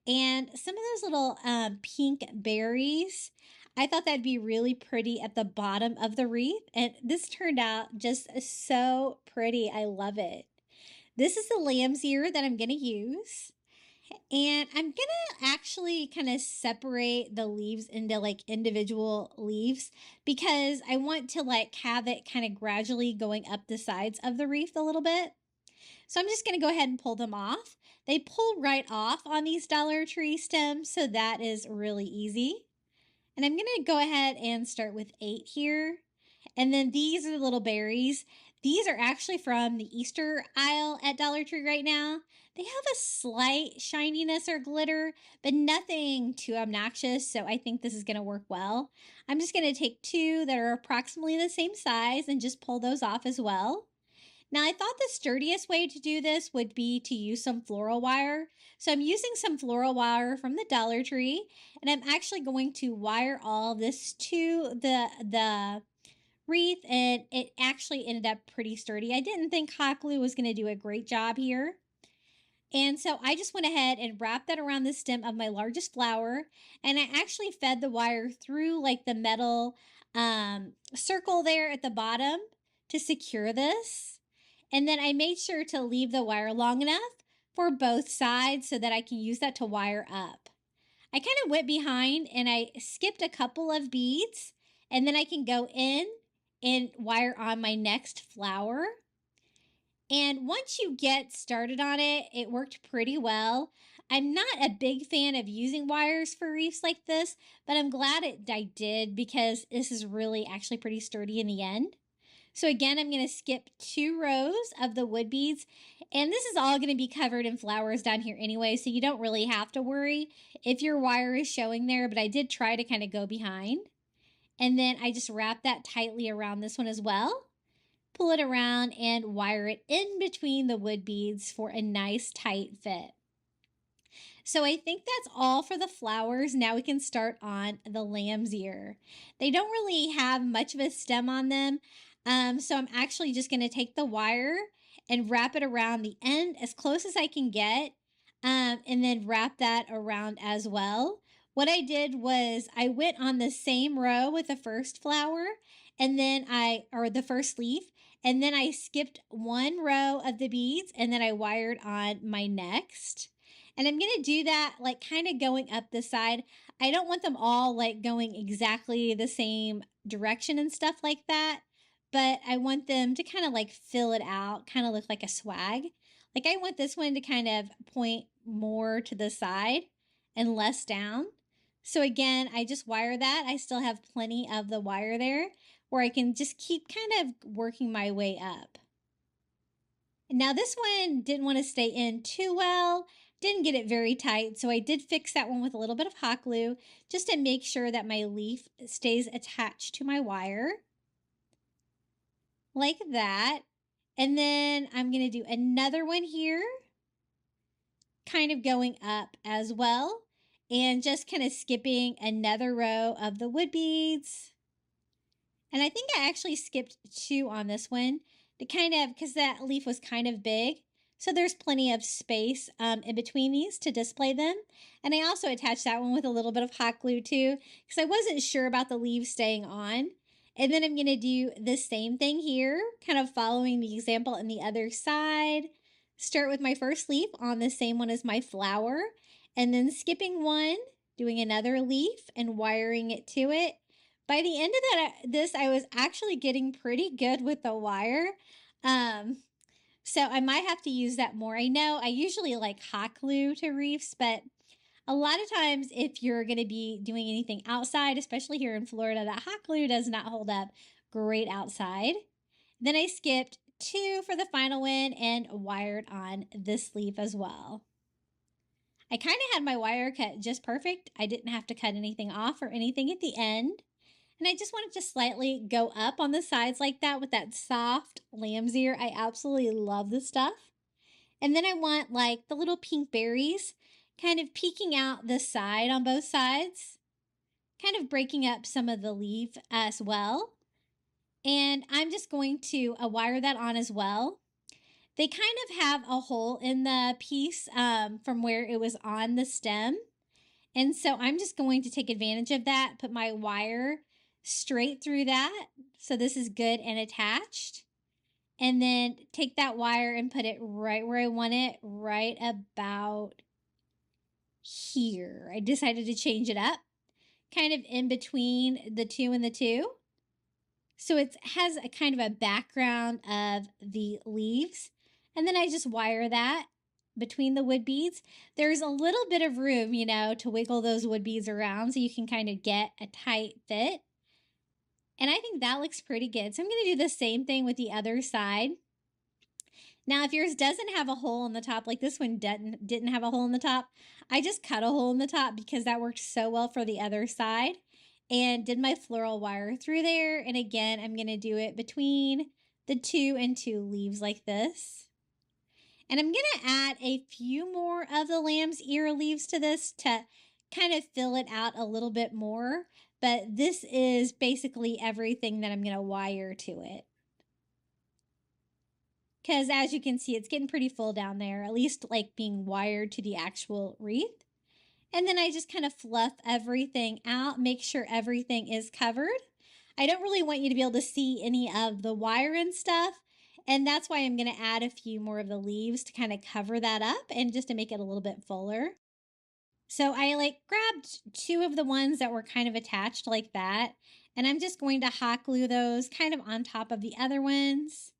and some of those little pink berries. I thought that'd be really pretty at the bottom of the wreath. And this turned out just so pretty. I love it. This is the lamb's ear that I'm going to use. And I'm gonna actually kind of separate the leaves into like individual leaves because I want to like have it kind of gradually going up the sides of the wreath a little bit. So I'm just gonna go ahead and pull them off. They pull right off on these Dollar Tree stems, so that is really easy. And I'm gonna go ahead and start with 8 here. And then these are the little berries. These are actually from the Easter aisle at Dollar Tree right now. They have a slight shininess or glitter, but nothing too obnoxious, so I think this is gonna work well. I'm just gonna take 2 that are approximately the same size and just pull those off as well. Now, I thought the sturdiest way to do this would be to use some floral wire. So I'm using some floral wire from the Dollar Tree, and I'm actually going to wire all this to the wreath, and it actually ended up pretty sturdy. I didn't think hot glue was going to do a great job here. And so I just went ahead and wrapped that around the stem of my largest flower, and I actually fed the wire through like the metal circle there at the bottom to secure this. And then I made sure to leave the wire long enough for both sides so that I can use that to wire up. I kind of went behind and I skipped a couple of beads, and then I can go in and wire on my next flower. And once you get started on it, it worked pretty well. I'm not a big fan of using wires for wreaths like this, but I'm glad I did because this is really actually pretty sturdy in the end. So again, I'm going to skip 2 rows of the wood beads, and this is all going to be covered in flowers down here anyway, so you don't really have to worry if your wire is showing there, but I did try to kind of go behind. And then I just wrap that tightly around this one as well. Pull it around and wire it in between the wood beads for a nice tight fit. So I think that's all for the flowers. Now we can start on the lamb's ear. They don't really have much of a stem on them, so I'm actually just going to take the wire and wrap it around the end as close as I can get, and then wrap that around as well. What I did was I went on the same row with the first flower, and then or the first leaf, and then I skipped 1 row of the beads, and then I wired on my next. And I'm going to do that like kind of going up the side. I don't want them all like going exactly the same direction and stuff like that, but I want them to kind of like fill it out, kind of look like a swag. Like I want this one to kind of point more to the side and less down. So again, I just wire that. I still have plenty of the wire there where I can just keep kind of working my way up. Now this one didn't want to stay in too well, didn't get it very tight, so I did fix that one with a little bit of hot glue just to make sure that my leaf stays attached to my wire. Like that. And then I'm going to do another one here, kind of going up as well, and just kind of skipping another row of the wood beads. And I think I actually skipped 2 on this one to kind of, because that leaf was kind of big. So there's plenty of space in between these to display them. And I also attached that one with a little bit of hot glue too, because I wasn't sure about the leaves staying on. And then I'm going to do the same thing here, kind of following the example on the other side. Start with my first leaf on the same one as my flower, and then skipping 1, doing another leaf and wiring it to it. By the end of this, I was actually getting pretty good with the wire. So I might have to use that more. I know I usually like hot glue to wreaths, but a lot of times if you're going to be doing anything outside, especially here in Florida, that hot glue does not hold up great outside. Then I skipped 2 for the final one and wired on this leaf as well. I kind of had my wire cut just perfect. I didn't have to cut anything off or anything at the end. And I just wanted to slightly go up on the sides like that with that soft lamb's ear. I absolutely love this stuff. And then I want like the little pink berries kind of peeking out the side on both sides, kind of breaking up some of the leaf as well. And I'm just going to wire that on as well. They kind of have a hole in the piece from where it was on the stem. And so I'm just going to take advantage of that, put my wire straight through that. So this is good and attached. And then take that wire and put it right where I want it, right about here. I decided to change it up, kind of in between the 2 and the 2. So it has a kind of a background of the leaves. And then I just wire that between the wood beads. There's a little bit of room, you know, to wiggle those wood beads around so you can kind of get a tight fit. And I think that looks pretty good. So I'm going to do the same thing with the other side. Now, if yours doesn't have a hole in the top, like this one didn't have a hole in the top, I just cut a hole in the top because that worked so well for the other side, and did my floral wire through there. And again, I'm going to do it between the 2 and 2 leaves like this. And I'm going to add a few more of the lamb's ear leaves to this to kind of fill it out a little bit more. But this is basically everything that I'm going to wire to it. Because as you can see, it's getting pretty full down there, at least like being wired to the actual wreath. And then I just kind of fluff everything out, make sure everything is covered. I don't really want you to be able to see any of the wire and stuff. And that's why I'm going to add a few more of the leaves to kind of cover that up and just to make it a little bit fuller. So I grabbed 2 of the ones that were kind of attached like that. And I'm just going to hot glue those kind of on top of the other ones,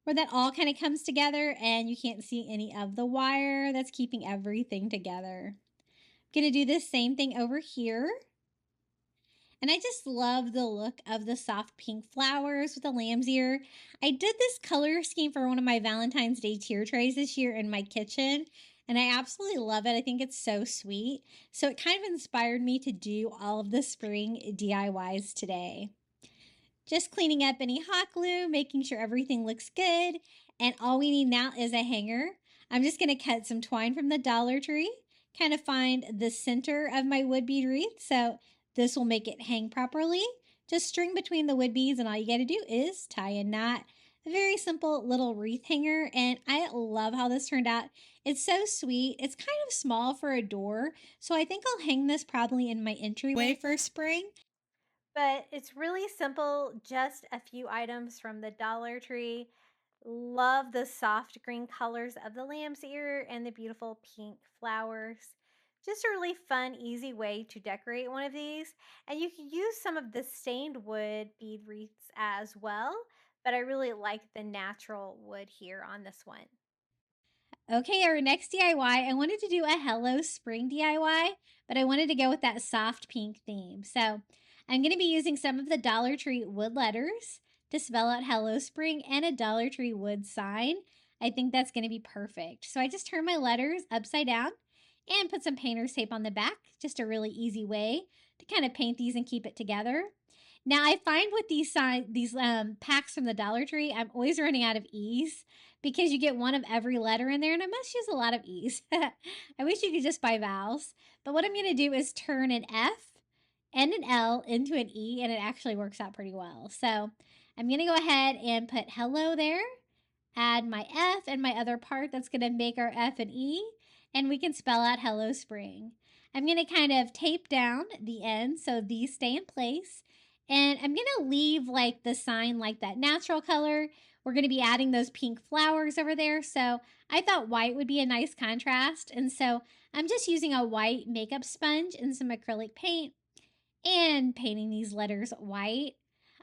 where that all kind of comes together and you can't see any of the wire that's keeping everything together. I'm going to do this same thing over here. And I just love the look of the soft pink flowers with the lamb's ear. I did this color scheme for one of my Valentine's Day tier trays this year in my kitchen, and I absolutely love it. I think it's so sweet. So it kind of inspired me to do all of the spring DIYs today. Just cleaning up any hot glue, making sure everything looks good. And all we need now is a hanger. I'm just going to cut some twine from the Dollar Tree, kind of find the center of my wood bead wreath. So this will make it hang properly. Just string between the wood beads, and all you got to do is tie a knot. A very simple little wreath hanger, and I love how this turned out. It's so sweet. It's kind of small for a door, so I think I'll hang this probably in my entryway for spring. But it's really simple, just a few items from the Dollar Tree. Love the soft green colors of the lamb's ear and the beautiful pink flowers. Just a really fun, easy way to decorate one of these. And you can use some of the stained wood bead wreaths as well, but I really like the natural wood here on this one. Okay, our next DIY, I wanted to do a Hello Spring DIY, but I wanted to go with that soft pink theme. So I'm going to be using some of the Dollar Tree wood letters to spell out Hello Spring and a Dollar Tree wood sign. I think that's going to be perfect. So I just turned my letters upside down and put some painter's tape on the back. Just a really easy way to kind of paint these and keep it together. Now I find with these packs from the Dollar Tree, I'm always running out of E's because you get one of every letter in there, and I must use a lot of E's. I wish you could just buy vowels. But what I'm going to do is turn an F and an L into an E, and it actually works out pretty well. So I'm going to go ahead and put hello there, add my F and my other part that's going to make our F and E, and we can spell out Hello Spring. I'm going to kind of tape down the ends so these stay in place. And I'm going to leave like the sign like that natural color. We're going to be adding those pink flowers over there. So I thought white would be a nice contrast. And so I'm just using a white makeup sponge and some acrylic paint and painting these letters white.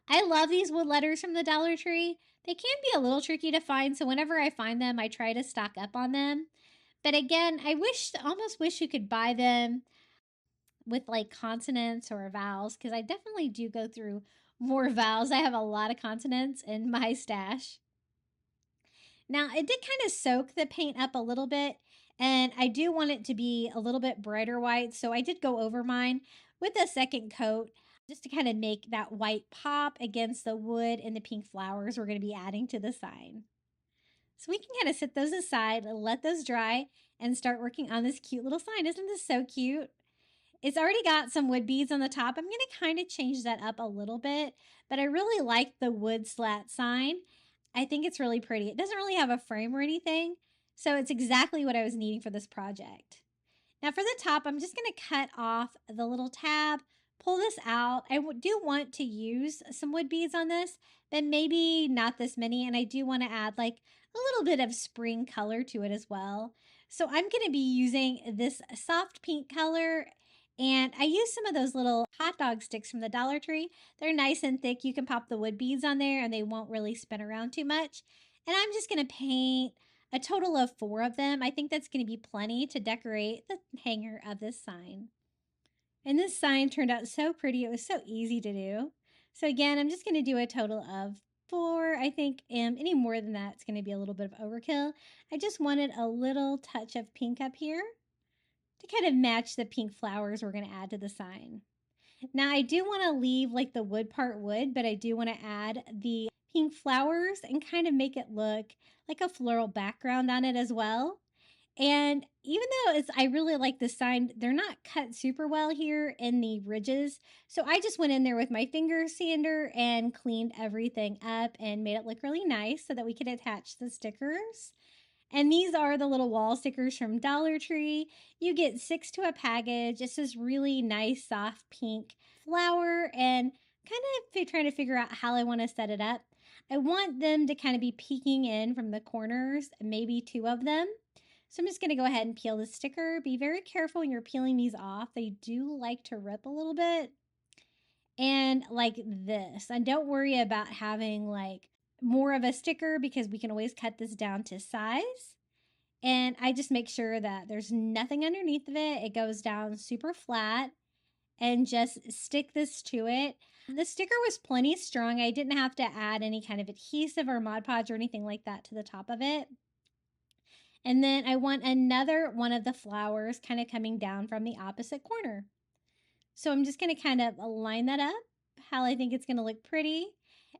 I love these wood letters from the Dollar Tree. They can be a little tricky to find. So whenever I find them, I try to stock up on them. But again, I almost wish you could buy them with like consonants or vowels, because I definitely do go through more vowels. I have a lot of consonants in my stash. Now, it did kind of soak the paint up a little bit, and I do want it to be a little bit brighter white, so I did go over mine with a second coat just to kind of make that white pop against the wood and the pink flowers we're going to be adding to the sign. So we can kind of set those aside, let those dry, and start working on this cute little sign. Isn't this so cute? It's already got some wood beads on the top. I'm going to kind of change that up a little bit, but I really like the wood slat sign. I think it's really pretty. It doesn't really have a frame or anything, so it's exactly what I was needing for this project. Now for the top, I'm just going to cut off the little tab, pull this out. I do want to use some wood beads on this, but maybe not this many, and I do want to add like a little bit of spring color to it as well. So I'm going to be using this soft pink color, and I use some of those little hot dog sticks from the Dollar Tree. They're nice and thick. You can pop the wood beads on there and they won't really spin around too much. And I'm just going to paint a total of 4 of them. I think that's going to be plenty to decorate the hanger of this sign. And this sign turned out so pretty. It was so easy to do. So again, I'm just going to do a total of 4. I think any more than that, it's going to be a little bit of overkill. I just wanted a little touch of pink up here to kind of match the pink flowers we're going to add to the sign. Now I do want to leave like the wood part wood, but I do want to add the pink flowers and kind of make it look like a floral background on it as well. And even though I really like the sign, they're not cut super well here in the ridges. So I just went in there with my finger sander and cleaned everything up and made it look really nice so that we could attach the stickers. And these are the little wall stickers from Dollar Tree. You get 6 to a package. It's this really nice, soft pink flower, and kind of trying to figure out how I want to set it up. I want them to kind of be peeking in from the corners, maybe 2 of them. So I'm just going to go ahead and peel the sticker. Be very careful when you're peeling these off. They do like to rip a little bit. And like this. And don't worry about having like more of a sticker because we can always cut this down to size. And I just make sure that there's nothing underneath of it. It goes down super flat and just stick this to it. The sticker was plenty strong. I didn't have to add any kind of adhesive or Mod Podge or anything like that to the top of it. And then I want another one of the flowers kind of coming down from the opposite corner. So I'm just going to kind of line that up how I think it's going to look pretty.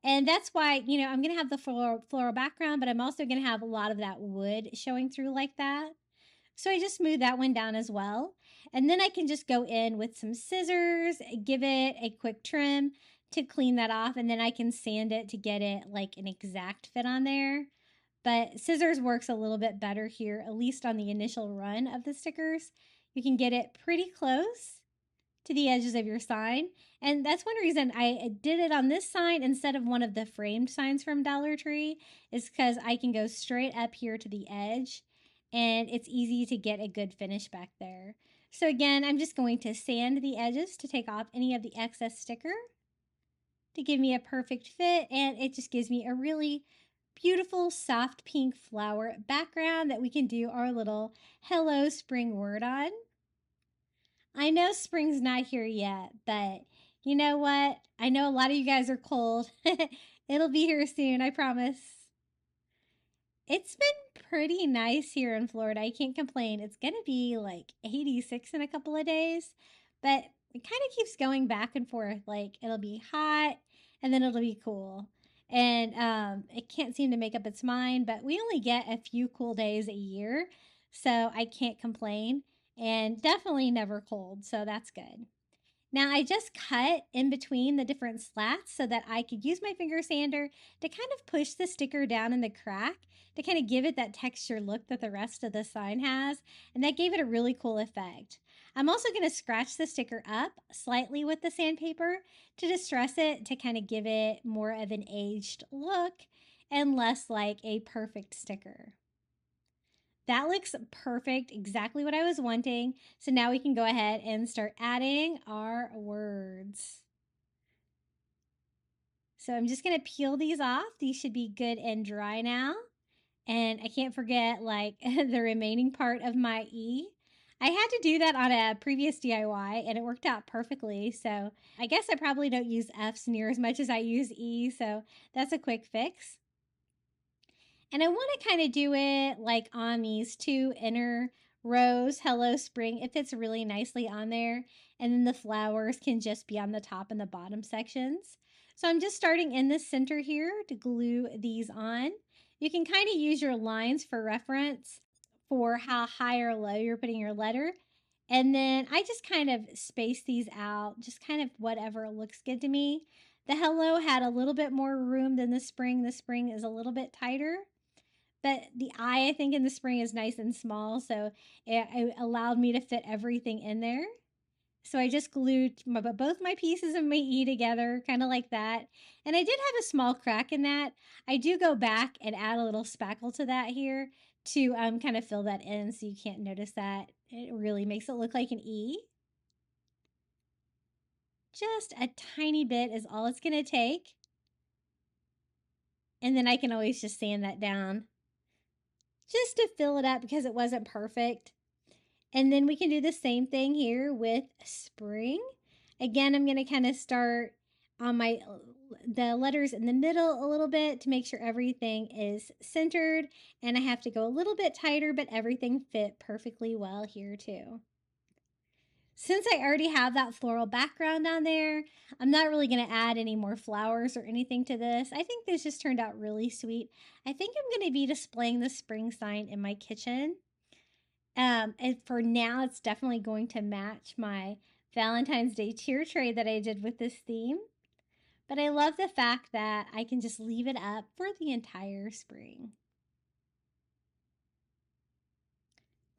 And that's why, you know, I'm going to have the floral background, but I'm also going to have a lot of that wood showing through like that. So I just smooth that one down as well. And then I can just go in with some scissors, give it a quick trim to clean that off. And then I can sand it to get it like an exact fit on there. But scissors works a little bit better here, at least on the initial run of the stickers. You can get it pretty close to the edges of your sign. And that's one reason I did it on this sign instead of one of the framed signs from Dollar Tree, is because I can go straight up here to the edge and it's easy to get a good finish back there. So again, I'm just going to sand the edges to take off any of the excess sticker to give me a perfect fit, and it just gives me a really beautiful soft pink flower background that we can do our little hello spring word on. I know spring's not here yet, but you know what? I know a lot of you guys are cold. It'll be here soon, I promise. It's been pretty nice here in Florida. I can't complain. It's going to be like 86 in a couple of days, but it kind of keeps going back and forth. Like it'll be hot and then it'll be cool. And it can't seem to make up its mind, but we only get a few cool days a year, so I can't complain. And definitely never cold, so that's good. Now I just cut in between the different slats so that I could use my finger sander to kind of push the sticker down in the crack to kind of give it that texture look that the rest of the sign has, and that gave it a really cool effect. I'm also going to scratch the sticker up slightly with the sandpaper to distress it to kind of give it more of an aged look and less like a perfect sticker. That looks perfect, exactly what I was wanting. So now we can go ahead and start adding our words. So I'm just going to peel these off. These should be good and dry now. And I can't forget like the remaining part of my E. I had to do that on a previous DIY and it worked out perfectly. So I guess I probably don't use F's near as much as I use E. So that's a quick fix. And I want to kind of do it like on these 2 inner rows, Hello Spring. It fits really nicely on there. And then the flowers can just be on the top and the bottom sections. So I'm just starting in the center here to glue these on. You can kind of use your lines for reference for how high or low you're putting your letter. And then I just kind of space these out, just kind of whatever looks good to me. The hello had a little bit more room than the spring. The spring is a little bit tighter. But the I think, in the spring is nice and small, so it allowed me to fit everything in there. So I just glued both my pieces of my E together, kind of like that. And I did have a small crack in that. I do go back and add a little spackle to that here to kind of fill that in so you can't notice that. It really makes it look like an E. Just a tiny bit is all it's going to take. And then I can always just sand that down just to fill it up because it wasn't perfect. And then we can do the same thing here with spring. Again, I'm going to kind of start on the letters in the middle a little bit to make sure everything is centered. And I have to go a little bit tighter, but everything fit perfectly well here too. Since I already have that floral background on there, I'm not really going to add any more flowers or anything to this. I think this just turned out really sweet. I think I'm going to be displaying the spring sign in my kitchen. And for now, it's definitely going to match my Valentine's Day tier tray that I did with this theme. But I love the fact that I can just leave it up for the entire spring.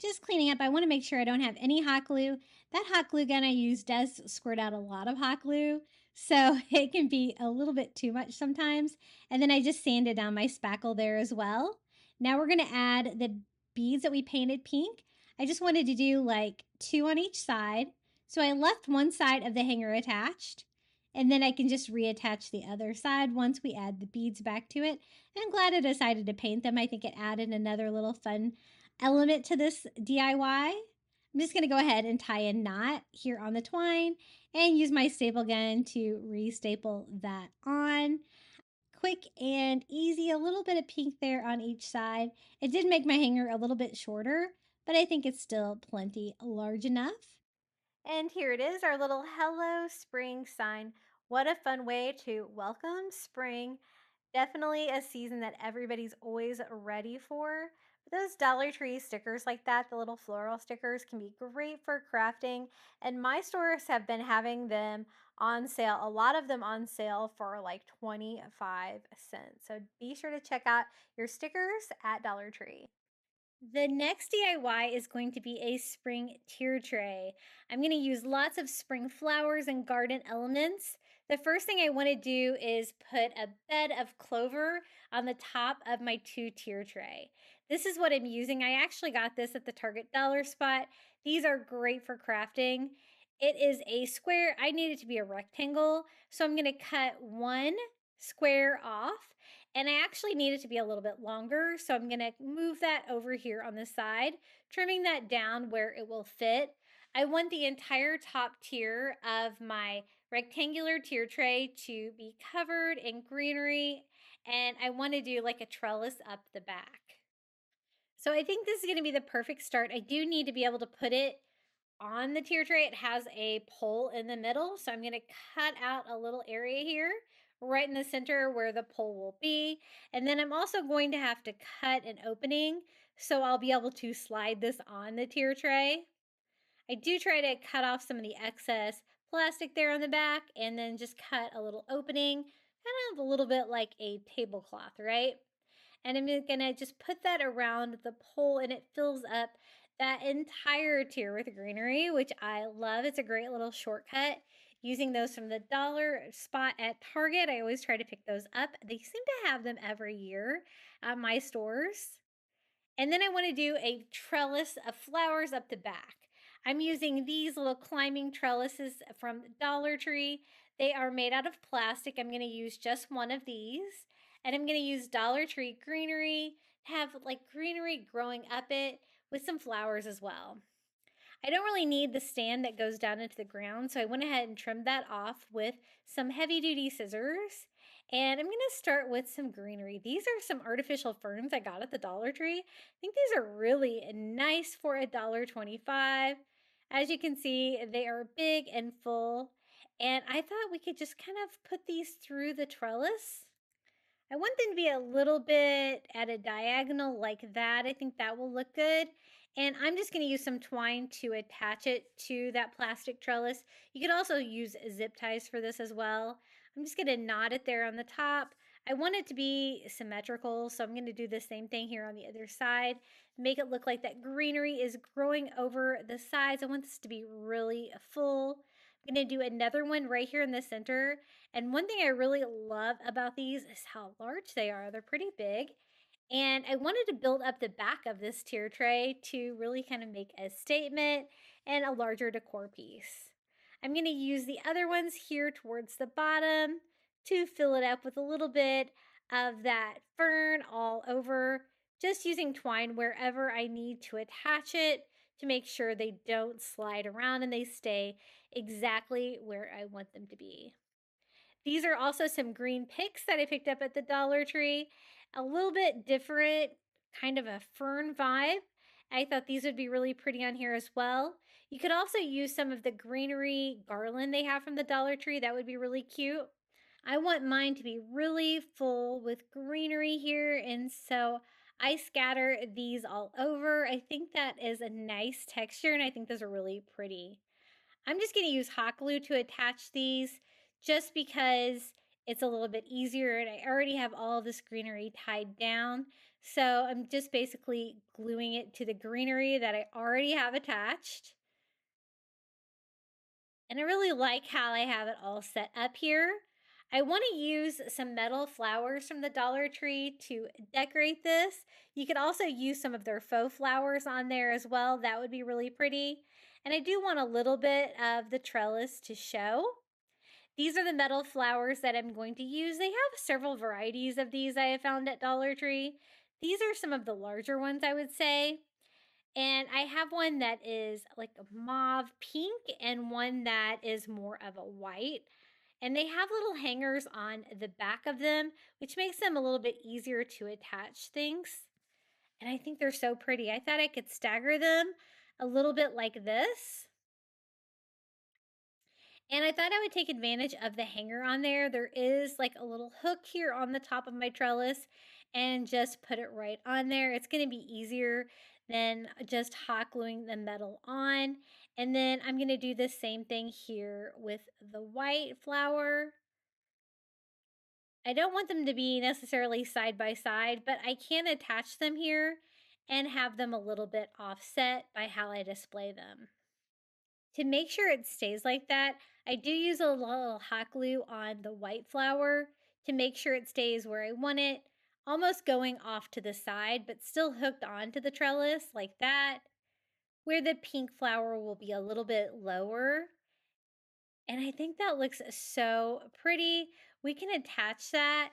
Just cleaning up, I want to make sure I don't have any hot glue. That hot glue gun I use does squirt out a lot of hot glue, so it can be a little bit too much sometimes. And then I just sanded down my spackle there as well. Now we're going to add the beads that we painted pink. I just wanted to do like 2 on each side. So I left one side of the hanger attached, and then I can just reattach the other side once we add the beads back to it. And I'm glad I decided to paint them. I think it added another little fun element to this DIY. I'm just going to go ahead and tie a knot here on the twine and use my staple gun to re-staple that on. Quick and easy, a little bit of pink there on each side. It did make my hanger a little bit shorter, but I think it's still plenty large enough. And here it is, our little Hello Spring sign. What a fun way to welcome spring. Definitely a season that everybody's always ready for. But those Dollar Tree stickers like that, the little floral stickers, can be great for crafting. And my stores have been having them on sale, a lot of them on sale for like 25 cents. So be sure to check out your stickers at Dollar Tree. The next DIY is going to be a spring tier tray. I'm going to use lots of spring flowers and garden elements. The first thing I want to do is put a bed of clover on the top of my 2-tier tray. This is what I'm using. I actually got this at the Target dollar spot. These are great for crafting. It is a square. I need it to be a rectangle, so I'm going to cut one square off. And I actually need it to be a little bit longer, so I'm going to move that over here on the side, trimming that down where it will fit. I want the entire top tier of my rectangular tier tray to be covered in greenery, and I want to do like a trellis up the back. So I think this is going to be the perfect start. I do need to be able to put it on the tier tray. It has a pole in the middle, so I'm going to cut out a little area here right in the center where the pole will be. And then I'm also going to have to cut an opening so I'll be able to slide this on the tier tray. I do try to cut off some of the excess plastic there on the back and then just cut a little opening, kind of a little bit like a tablecloth, right? And I'm gonna just put that around the pole and it fills up that entire tier with greenery, which I love. It's a great little shortcut. Using those from the dollar spot at Target, I always try to pick those up. They seem to have them every year at my stores. And then I want to do a trellis of flowers up the back. I'm using these little climbing trellises from Dollar Tree. They are made out of plastic. I'm going to use just one of these. And I'm going to use Dollar Tree greenery, have like greenery growing up it with some flowers as well. I don't really need the stand that goes down into the ground, so I went ahead and trimmed that off with some heavy-duty scissors. And I'm going to start with some greenery. These are some artificial ferns I got at the Dollar Tree. I think these are really nice for $1.25. As you can see, they are big and full. And I thought we could just kind of put these through the trellis. I want them to be a little bit at a diagonal like that. I think that will look good. And I'm just going to use some twine to attach it to that plastic trellis. You could also use zip ties for this as well. I'm just going to knot it there on the top. I want it to be symmetrical, so I'm going to do the same thing here on the other side. Make it look like that greenery is growing over the sides. I want this to be really full. I'm going to do another one right here in the center. And one thing I really love about these is how large they are. They're pretty big. And I wanted to build up the back of this tier tray to really kind of make a statement and a larger decor piece. I'm going to use the other ones here towards the bottom to fill it up with a little bit of that fern all over, just using twine wherever I need to attach it to make sure they don't slide around and they stay exactly where I want them to be. These are also some green picks that I picked up at the Dollar Tree. A little bit different, kind of a fern vibe. I thought these would be really pretty on here as well. You could also use some of the greenery garland they have from the Dollar Tree. That would be really cute. I want mine to be really full with greenery here, and so I scatter these all over. I think that is a nice texture, and I think those are really pretty. I'm just going to use hot glue to attach these just because it's a little bit easier and I already have all this greenery tied down. So I'm just basically gluing it to the greenery that I already have attached. And I really like how I have it all set up here. I want to use some metal flowers from the Dollar Tree to decorate this. You could also use some of their faux flowers on there as well. That would be really pretty. And I do want a little bit of the trellis to show. These are the metal flowers that I'm going to use. They have several varieties of these I have found at Dollar Tree. These are some of the larger ones, I would say. And I have one that is like a mauve pink and one that is more of a white. And they have little hangers on the back of them, which makes them a little bit easier to attach things. And I think they're so pretty. I thought I could stagger them a little bit like this. And I thought I would take advantage of the hanger on there. There is like a little hook here on the top of my trellis and just put it right on there. It's going to be easier than just hot gluing the metal on. And then I'm going to do the same thing here with the white flower. I don't want them to be necessarily side by side, but I can attach them here and have them a little bit offset by how I display them. To make sure it stays like that, I do use a little hot glue on the white flower to make sure it stays where I want it, almost going off to the side, but still hooked onto the trellis like that, where the pink flower will be a little bit lower. And I think that looks so pretty. We can attach that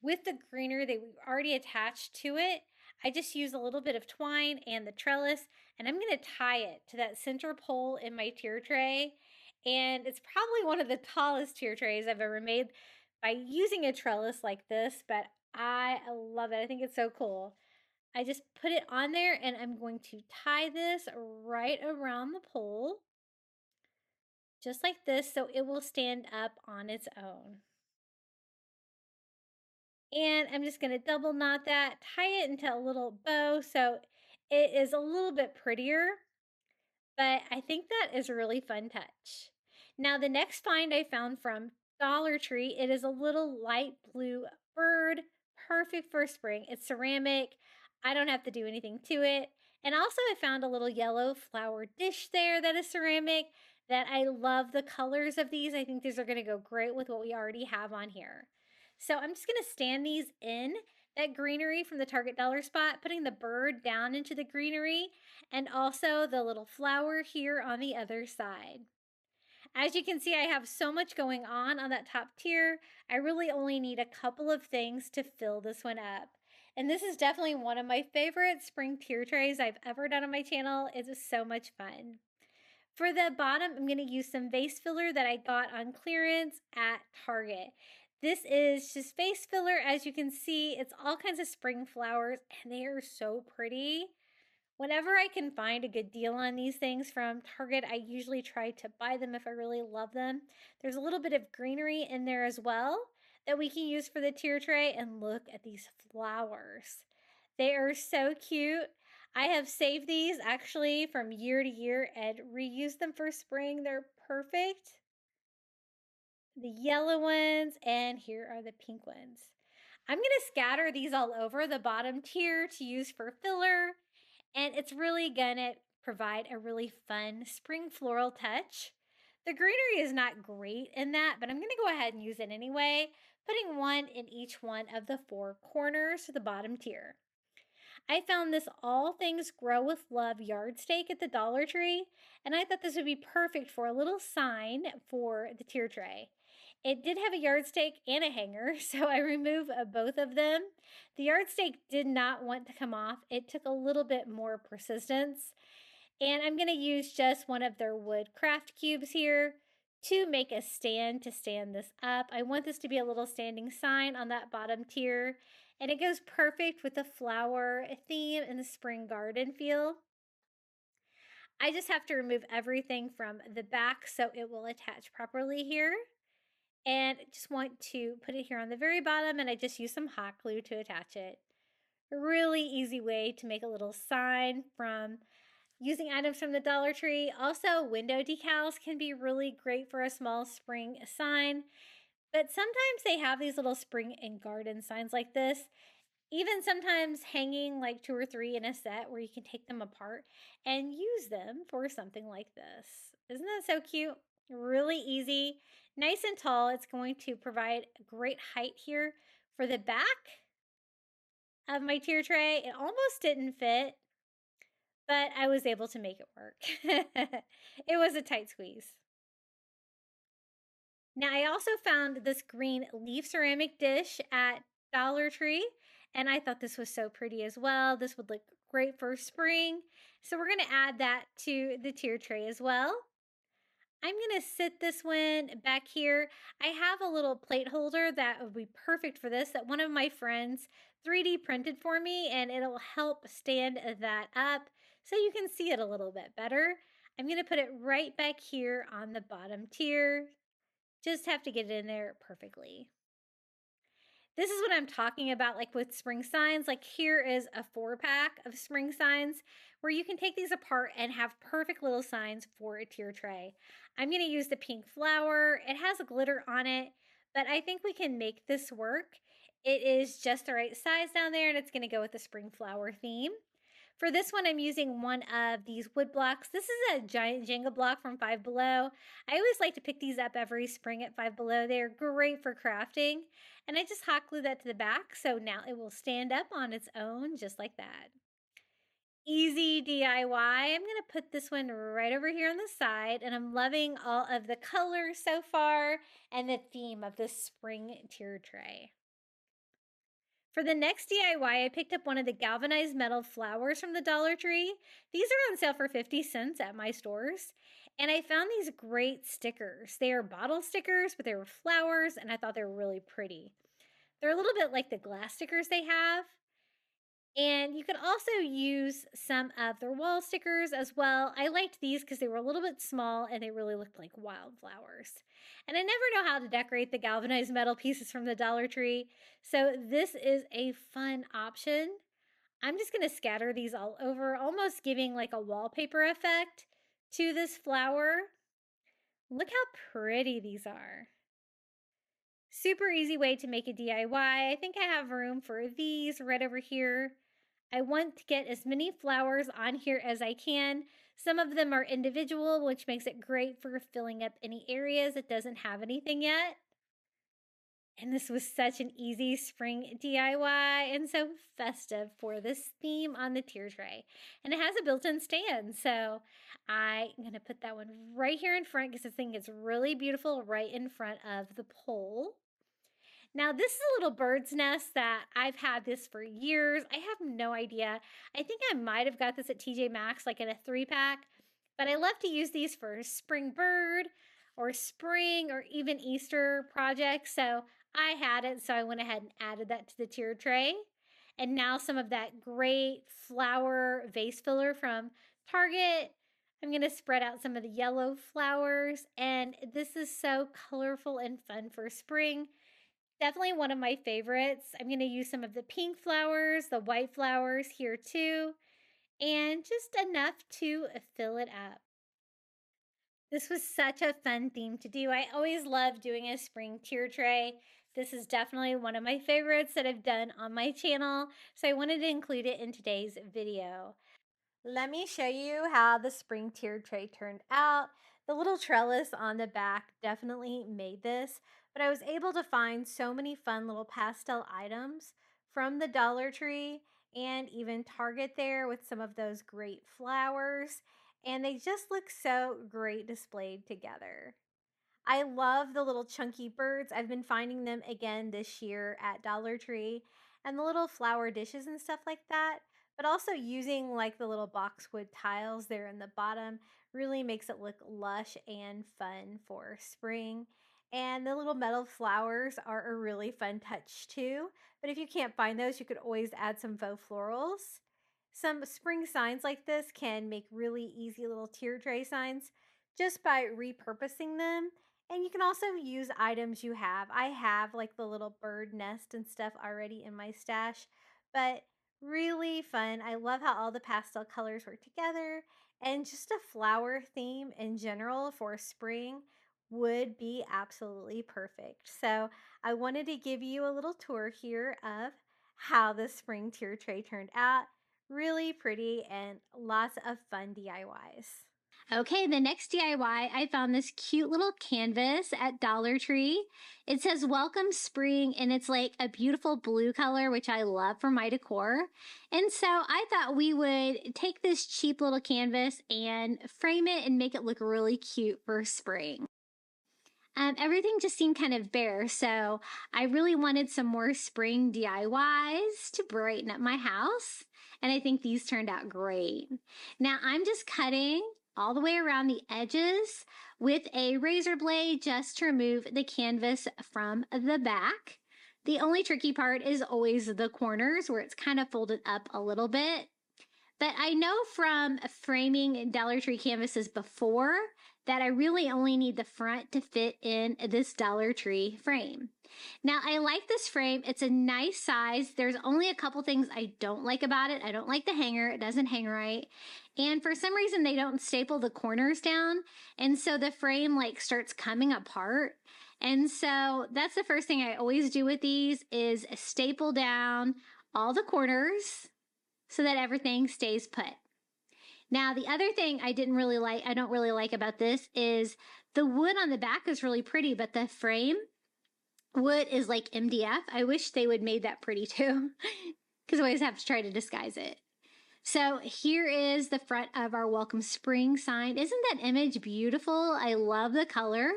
with the greenery that we've already attached to it. I just use a little bit of twine and the trellis, and I'm going to tie it to that center pole in my tier tray. And it's probably one of the tallest tier trays I've ever made by using a trellis like this, but I love it. I think it's so cool. I just put it on there and I'm going to tie this right around the pole, just like this, so it will stand up on its own. And I'm just going to double knot that, tie it into a little bow so it is a little bit prettier, but I think that is a really fun touch. Now, the next find I found from Dollar Tree, it is a little light blue bird, perfect for spring. It's ceramic. I don't have to do anything to it. And also I found a little yellow flower dish there that is ceramic that I love the colors of these. I think these are going to go great with what we already have on here. So I'm just going to stand these in that greenery from the Target Dollar Spot, putting the bird down into the greenery and also the little flower here on the other side. As you can see, I have so much going on that top tier. I really only need a couple of things to fill this one up. And this is definitely one of my favorite spring tier trays I've ever done on my channel. It is so much fun. For the bottom, I'm going to use some vase filler that I got on clearance at Target. This is just vase filler. As you can see, it's all kinds of spring flowers and they are so pretty. Whenever I can find a good deal on these things from Target, I usually try to buy them if I really love them. There's a little bit of greenery in there as well that we can use for the tier tray. And look at these flowers. They are so cute. I have saved these actually from year to year and reused them for spring. They're perfect. The yellow ones, and here are the pink ones. I'm going to scatter these all over the bottom tier to use for filler, and it's really going to provide a really fun spring floral touch. The greenery is not great in that, but I'm going to go ahead and use it anyway, putting one in each one of the four corners to the bottom tier. I found this All Things Grow with Love yard stake at the Dollar Tree, and I thought this would be perfect for a little sign for the tier tray. It did have a yard stake and a hanger, so I removed both of them. The yard stake did not want to come off. It took a little bit more persistence. And I'm going to use just one of their wood craft cubes here to make a stand to stand this up. I want this to be a little standing sign on that bottom tier, and it goes perfect with the flower theme and the spring garden feel. I just have to remove everything from the back so it will attach properly here. And just want to put it here on the very bottom, and I just use some hot glue to attach it. A really easy way to make a little sign from using items from the Dollar Tree. Also, window decals can be really great for a small spring sign, but sometimes they have these little spring and garden signs like this. Even sometimes hanging like 2 or 3 in a set where you can take them apart and use them for something like this. Isn't that so cute? Really easy, nice and tall. It's going to provide great height here for the back of my tier tray. It almost didn't fit, but I was able to make it work. It was a tight squeeze. Now, I also found this green leaf ceramic dish at Dollar Tree, and I thought this was so pretty as well. This would look great for spring. So we're going to add that to the tier tray as well. I'm going to sit this one back here. I have a little plate holder that would be perfect for this that one of my friends 3D printed for me, and it'll help stand that up so you can see it a little bit better. I'm going to put it right back here on the bottom tier. Just have to get it in there perfectly. This is what I'm talking about, like with spring signs. Like here is a 4-pack of spring signs where you can take these apart and have perfect little signs for a tier tray. I'm going to use the pink flower. It has a glitter on it, but I think we can make this work. It is just the right size down there, and it's going to go with the spring flower theme. For this one, I'm using one of these wood blocks. This is a giant Jenga block from Five Below. I always like to pick these up every spring at Five Below. They're great for crafting. And I just hot glue that to the back, so now it will stand up on its own just like that. Easy DIY. I'm going to put this one right over here on the side, and I'm loving all of the colors so far and the theme of the spring tier tray. For the next DIY, I picked up one of the galvanized metal flowers from the Dollar Tree. These are on sale for 50 cents at my stores. And I found these great stickers. They are bottle stickers, but they were flowers, and I thought they were really pretty. They're a little bit like the glass stickers they have. And you could also use some of their wall stickers as well. I liked these because they were a little bit small and they really looked like wildflowers. And I never know how to decorate the galvanized metal pieces from the Dollar Tree, so this is a fun option. I'm just going to scatter these all over, almost giving like a wallpaper effect to this flower. Look how pretty these are. Super easy way to make a DIY. I think I have room for these right over here. I want to get as many flowers on here as I can. Some of them are individual, which makes it great for filling up any areas that doesn't have anything yet. And this was such an easy spring DIY and so festive for this theme on the tier tray. And it has a built-in stand, so I'm going to put that one right here in front because this thing is really beautiful right in front of the pole. Now, this is a little bird's nest that I've had this for years. I have no idea. I think I might have got this at TJ Maxx, like in a 3-pack, but I love to use these for spring bird or spring or even Easter projects. So I had it, so I went ahead and added that to the tier tray. And now some of that great flower vase filler from Target. I'm going to spread out some of the yellow flowers, and this is so colorful and fun for spring. Definitely one of my favorites. I'm going to use some of the pink flowers, the white flowers here too, and just enough to fill it up. This was such a fun theme to do. I always love doing a spring tier tray. This is definitely one of my favorites that I've done on my channel, so I wanted to include it in today's video. Let me show you how the spring tiered tray turned out. The little trellis on the back definitely made this, but I was able to find so many fun little pastel items from the Dollar Tree, and even Target there with some of those great flowers. And they just look so great displayed together. I love the little chunky birds. I've been finding them again this year at Dollar Tree, and the little flower dishes and stuff like that. But also using like the little boxwood tiles there in the bottom really makes it look lush and fun for spring. And the little metal flowers are a really fun touch too. But if you can't find those, you could always add some faux florals. Some spring signs like this can make really easy little tier tray signs just by repurposing them. And you can also use items you have. I have like the little bird nest and stuff already in my stash, but really fun. I love how all the pastel colors work together, and just a flower theme in general for spring would be absolutely perfect. So I wanted to give you a little tour here of how the spring tier tray turned out. Really pretty and lots of fun DIYs. Okay, the next DIY, I found this cute little canvas at Dollar Tree. It says Welcome Spring, and it's like a beautiful blue color, which I love for my decor. And so I thought we would take this cheap little canvas and frame it and make it look really cute for spring. Everything just seemed kind of bare, so I really wanted some more spring DIYs to brighten up my house, and I think these turned out great. Now I'm just cutting all the way around the edges with a razor blade just to remove the canvas from the back. The only tricky part is always the corners where it's kind of folded up a little bit. But I know from framing Dollar Tree canvases before that I really only need the front to fit in this Dollar Tree frame. Now, I like this frame. It's a nice size. There's only a couple things I don't like about it. I don't like the hanger. It doesn't hang right. And for some reason, they don't staple the corners down. And so the frame like starts coming apart. And so that's the first thing I always do with these is staple down all the corners so that everything stays put. Now, the other thing I don't really like about this is the wood on the back is really pretty, but the frame wood is like MDF. I wish they would made that pretty too, because I always have to try to disguise it. So here is the front of our Welcome Spring sign. Isn't that image beautiful? I love the color.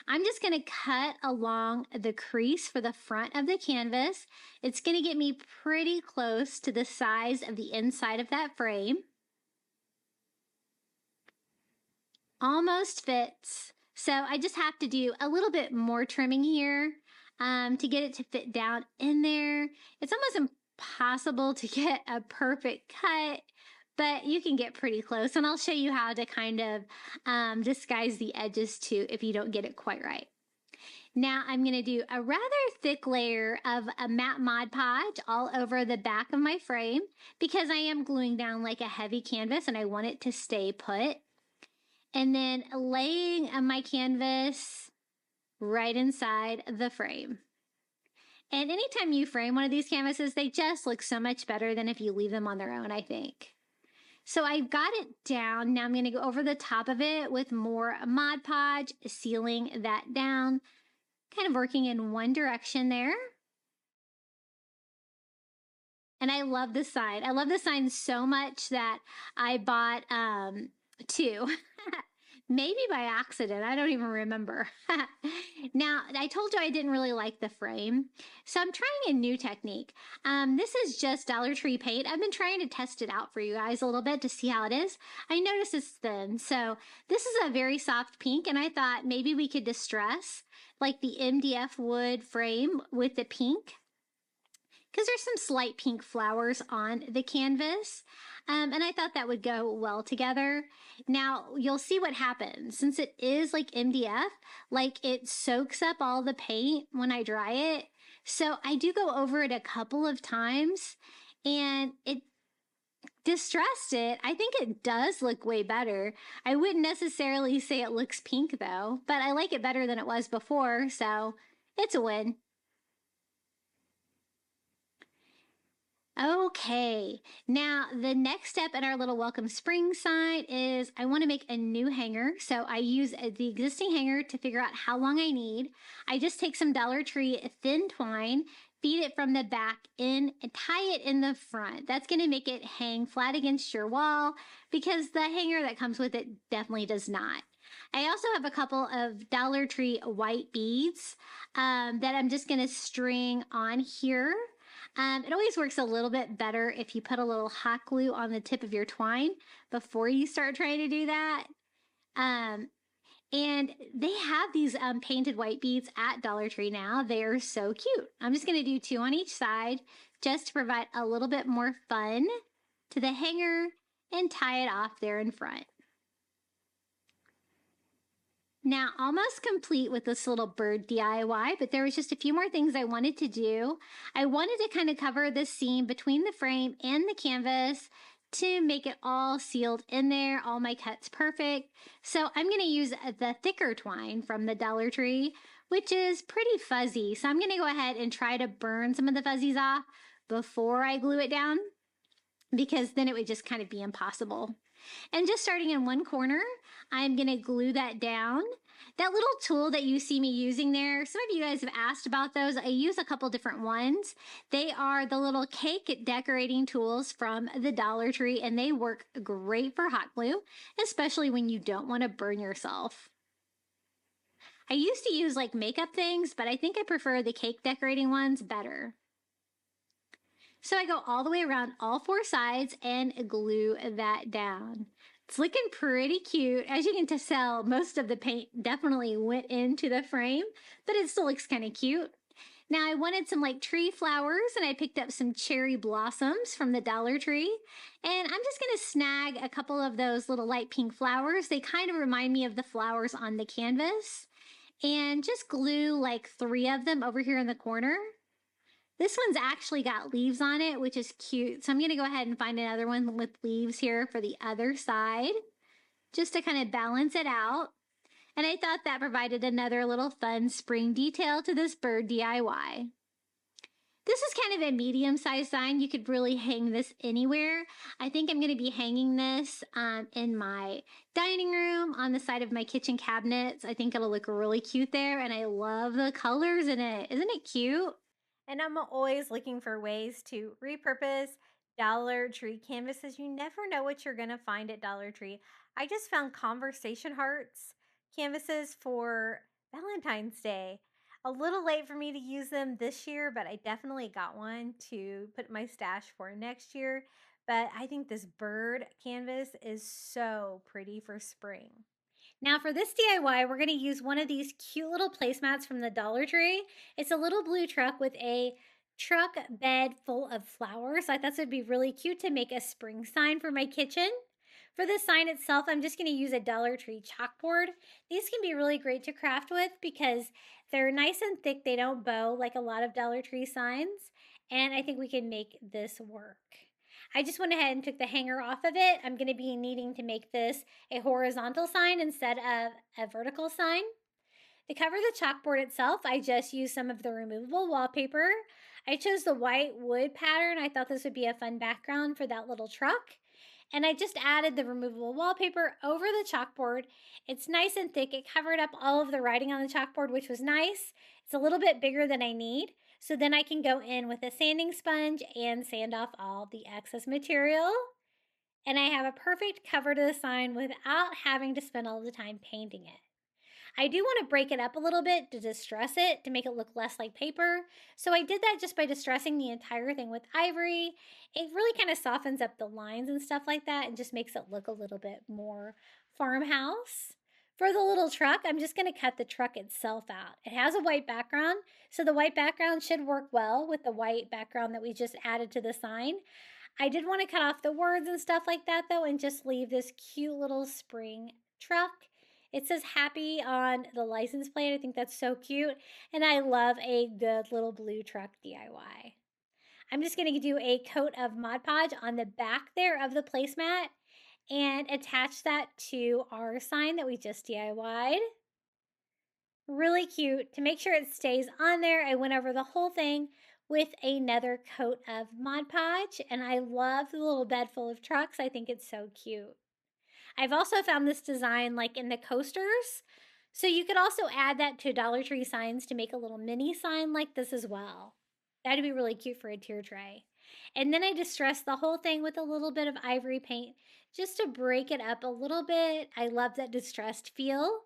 I'm just going to cut along the crease for the front of the canvas. It's going to get me pretty close to the size of the inside of that frame. Almost fits. So I just have to do a little bit more trimming here to get it to fit down in there. It's almost impossible to get a perfect cut, but you can get pretty close. And I'll show you how to kind of disguise the edges too if you don't get it quite right. Now I'm going to do a rather thick layer of a matte Mod Podge all over the back of my frame because I am gluing down like a heavy canvas and I want it to stay put. And then laying my canvas right inside the frame. And anytime you frame one of these canvases, they just look so much better than if you leave them on their own, I think. So I've got it down. Now I'm going to go over the top of it with more Mod Podge, sealing that down, kind of working in one direction there. And I love this sign. I love this sign so much that I bought two. Maybe by accident. I don't even remember. Now, I told you I didn't really like the frame, so I'm trying a new technique. This is just Dollar Tree paint. I've been trying to test it out for you guys a little bit to see how it is. I noticed it's thin, so this is a very soft pink, and I thought maybe we could distress like the MDF wood frame with the pink, because there's some slight pink flowers on the canvas. And I thought that would go well together. Now, you'll see what happens. Since it is like MDF, like it soaks up all the paint when I dry it. So I do go over it a couple of times and it distressed it. I think it does look way better. I wouldn't necessarily say it looks pink though, but I like it better than it was before. So it's a win. Okay, now the next step in our little welcome spring sign is I want to make a new hanger. So I use the existing hanger to figure out how long I need. I just take some Dollar Tree thin twine, feed it from the back in, and tie it in the front. That's going to make it hang flat against your wall because the hanger that comes with it definitely does not. I also have a couple of Dollar Tree white beads that I'm just going to string on here. It always works a little bit better if you put a little hot glue on the tip of your twine before you start trying to do that. And they have these painted white beads at Dollar Tree now. They are so cute. I'm just going to do 2 on each side just to provide a little bit more fun to the hanger and tie it off there in front. Now, almost complete with this little bird DIY, but there was just a few more things I wanted to do. I wanted to kind of cover the seam between the frame and the canvas to make it all sealed in there, all my cuts perfect. So I'm going to use the thicker twine from the Dollar Tree, which is pretty fuzzy. So I'm going to go ahead and try to burn some of the fuzzies off before I glue it down, because then it would just kind of be impossible. And just starting in one corner, I'm going to glue that down. That little tool that you see me using there, some of you guys have asked about those. I use a couple different ones. They are the little cake decorating tools from the Dollar Tree, and they work great for hot glue, especially when you don't want to burn yourself. I used to use like makeup things, but I think I prefer the cake decorating ones better. So I go all the way around all 4 sides and glue that down. It's looking pretty cute. As you can tell, most of the paint definitely went into the frame, but it still looks kind of cute. Now I wanted some like tree flowers, and I picked up some cherry blossoms from the Dollar Tree. And I'm just going to snag a couple of those little light pink flowers. They kind of remind me of the flowers on the canvas. And just glue like 3 of them over here in the corner. This one's actually got leaves on it, which is cute. So I'm going to go ahead and find another one with leaves here for the other side, just to kind of balance it out. And I thought that provided another little fun spring detail to this bird DIY. This is kind of a medium-sized sign. You could really hang this anywhere. I think I'm going to be hanging this in my dining room on the side of my kitchen cabinets. I think it'll look really cute there, and I love the colors in it. Isn't it cute? And I'm always looking for ways to repurpose Dollar Tree canvases. You never know what you're going to find at Dollar Tree. I just found conversation hearts canvases for Valentine's Day. A little late for me to use them this year, but I definitely got one to put in my stash for next year. But I think this bird canvas is so pretty for spring. Now for this DIY, we're going to use one of these cute little placemats from the Dollar Tree. It's a little blue truck with a truck bed full of flowers. I thought this would be really cute to make a spring sign for my kitchen. For the sign itself, I'm just going to use a Dollar Tree chalkboard. These can be really great to craft with because they're nice and thick. They don't bow like a lot of Dollar Tree signs. And I think we can make this work. I just went ahead and took the hanger off of it. I'm going to be needing to make this a horizontal sign instead of a vertical sign. To cover the chalkboard itself, I just used some of the removable wallpaper. I chose the white wood pattern. I thought this would be a fun background for that little truck. And I just added the removable wallpaper over the chalkboard. It's nice and thick. It covered up all of the writing on the chalkboard, which was nice. It's a little bit bigger than I need. So then I can go in with a sanding sponge and sand off all the excess material. And I have a perfect cover to the sign without having to spend all the time painting it. I do want to break it up a little bit to distress it, to make it look less like paper. So I did that just by distressing the entire thing with ivory. It really kind of softens up the lines and stuff like that and just makes it look a little bit more farmhouse. For the little truck, I'm just going to cut the truck itself out. It has a white background, so the white background should work well with the white background that we just added to the sign. I did want to cut off the words and stuff like that, though, and just leave this cute little spring truck. It says happy on the license plate. I think that's so cute, and I love a good little blue truck DIY. I'm just going to do a coat of Mod Podge on the back there of the placemat and attach that to our sign that we just DIY'd. Really cute. To make sure it stays on there, I went over the whole thing with another coat of Mod Podge, and I love the little bed full of trucks. I think it's so cute. I've also found this design like in the coasters. So you could also add that to Dollar Tree signs to make a little mini sign like this as well. That'd be really cute for a tier tray. And then I distressed the whole thing with a little bit of ivory paint just to break it up a little bit. I love that distressed feel.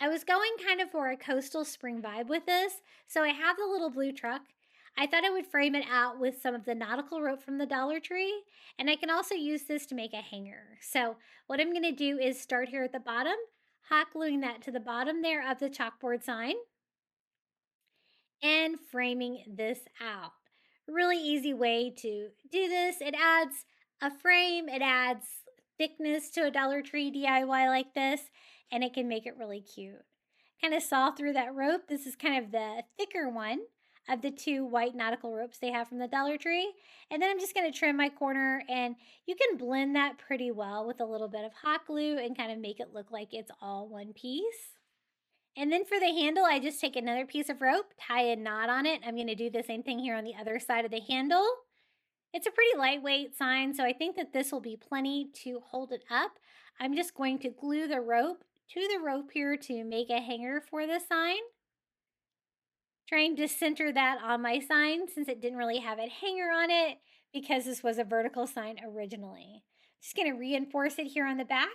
I was going kind of for a coastal spring vibe with this, so I have the little blue truck. I thought I would frame it out with some of the nautical rope from the Dollar Tree, and I can also use this to make a hanger. So what I'm going to do is start here at the bottom, hot gluing that to the bottom there of the chalkboard sign, and framing this out. Really easy way to do this. It adds a frame, it adds thickness to a Dollar Tree DIY like this, and it can make it really cute. Kind of saw through that rope. This is kind of the thicker one of the two white nautical ropes they have from the Dollar Tree. And then I'm just going to trim my corner, and you can blend that pretty well with a little bit of hot glue and kind of make it look like it's all one piece. And then for the handle, I just take another piece of rope, tie a knot on it. I'm going to do the same thing here on the other side of the handle. It's a pretty lightweight sign, so I think that this will be plenty to hold it up. I'm just going to glue the rope to the rope here to make a hanger for the sign. Trying to center that on my sign since it didn't really have a hanger on it because this was a vertical sign originally. Just going to reinforce it here on the back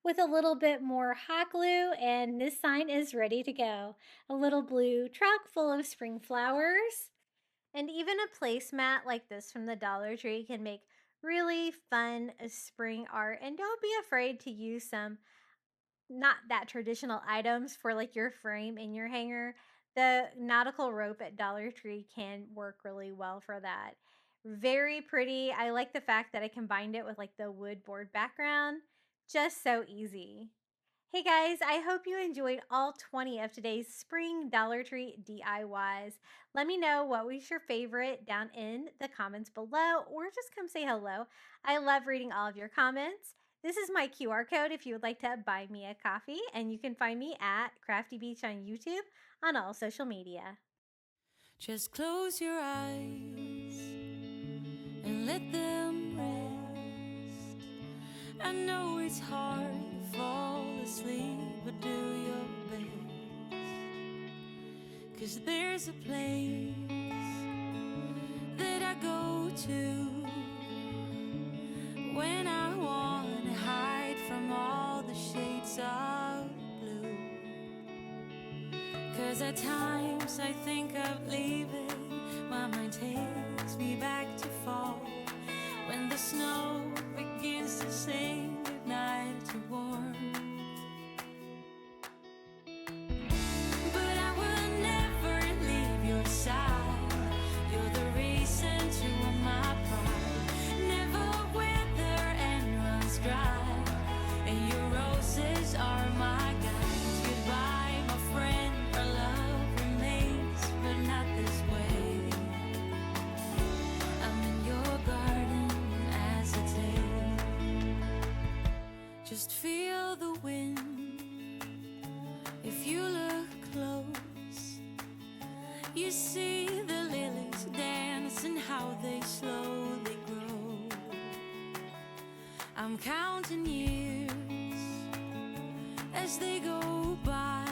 with a little bit more hot glue, and this sign is ready to go. A little blue truck full of spring flowers. And even a placemat like this from the Dollar Tree can make really fun spring art. And don't be afraid to use some not that traditional items for like your frame and your hanger. The nautical rope at Dollar Tree can work really well for that. Very pretty. I like the fact that I combined it with like the wood board background. Just so easy. Hey guys, I hope you enjoyed all 20 of today's spring Dollar Tree DIYs. Let me know what was your favorite down in the comments below, or just come say hello. I love reading all of your comments. This is my QR code if you would like to buy me a coffee, and you can find me at Crafty Beach on YouTube on all social media. Just close your eyes and let them rest. I know it's hard to fall asleep, but do your best. 'Cause there's a place that I go to when I want to hide from all the shades of blue. 'Cause at times I think of leaving, my mind takes me back to fall, when the snow begins to sing goodnight to warm. But I will never leave your side. You're the reason to all my pride. Never wither and runs dry, and your roses are my guides. Goodbye, my friend, our love remains, but not this way. I'm in your garden as a day. Just feel the wind. If you look close, you see the lilies dance and how they slowly grow. I'm counting years as they go by.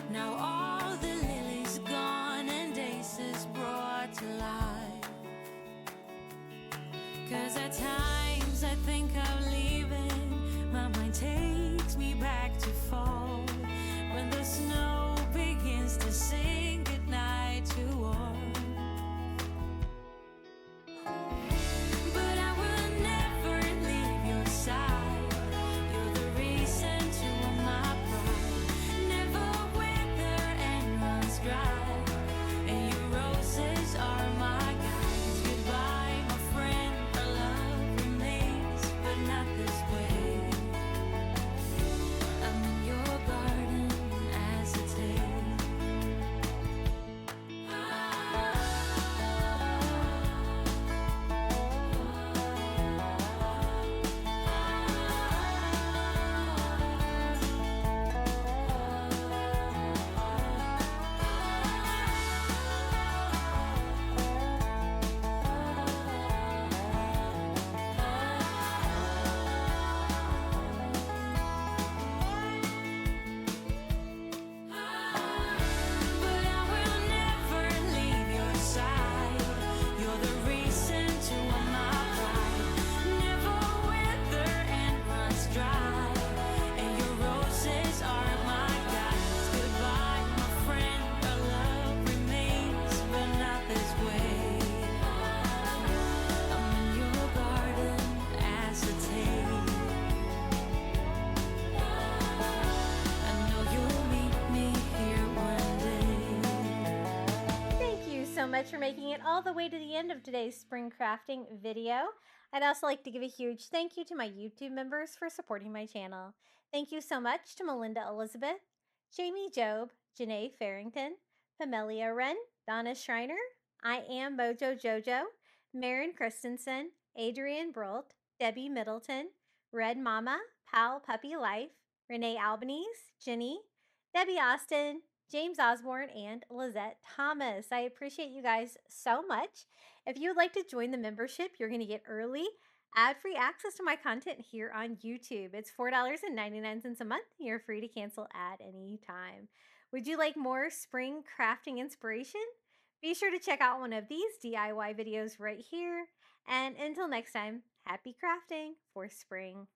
Now all the lilies gone and days is brought to life. 'Cause at times I think of leaving, my mind takes me back to fall, when the snow begins to sing goodnight to warm. But I will never leave your side. You're the reason to all my pride. Never wither and runs dry, and your roses are my guides. Goodbye, my friend, our love remains, but much for making it all the way to the end of today's spring crafting video. I'd also like to give a huge thank you to my YouTube members for supporting my channel. Thank you so much to Melinda Elizabeth, Jamie Job, Janae Farrington, Pamelia Wren, Donna Schreiner, I Am Mojo Jojo, Marin Christensen, Adrian Brolt, Debbie Middleton, Red Mama, Pal Puppy Life, Renee Albanese, Jenny, Debbie Austin, James Osborne, and Lizette Thomas. I appreciate you guys so much. If you would like to join the membership, you're going to get early, ad-free access to my content here on YouTube. It's $4.99 a month. You're free to cancel at any time. Would you like more spring crafting inspiration? Be sure to check out one of these DIY videos right here. And until next time, happy crafting for spring.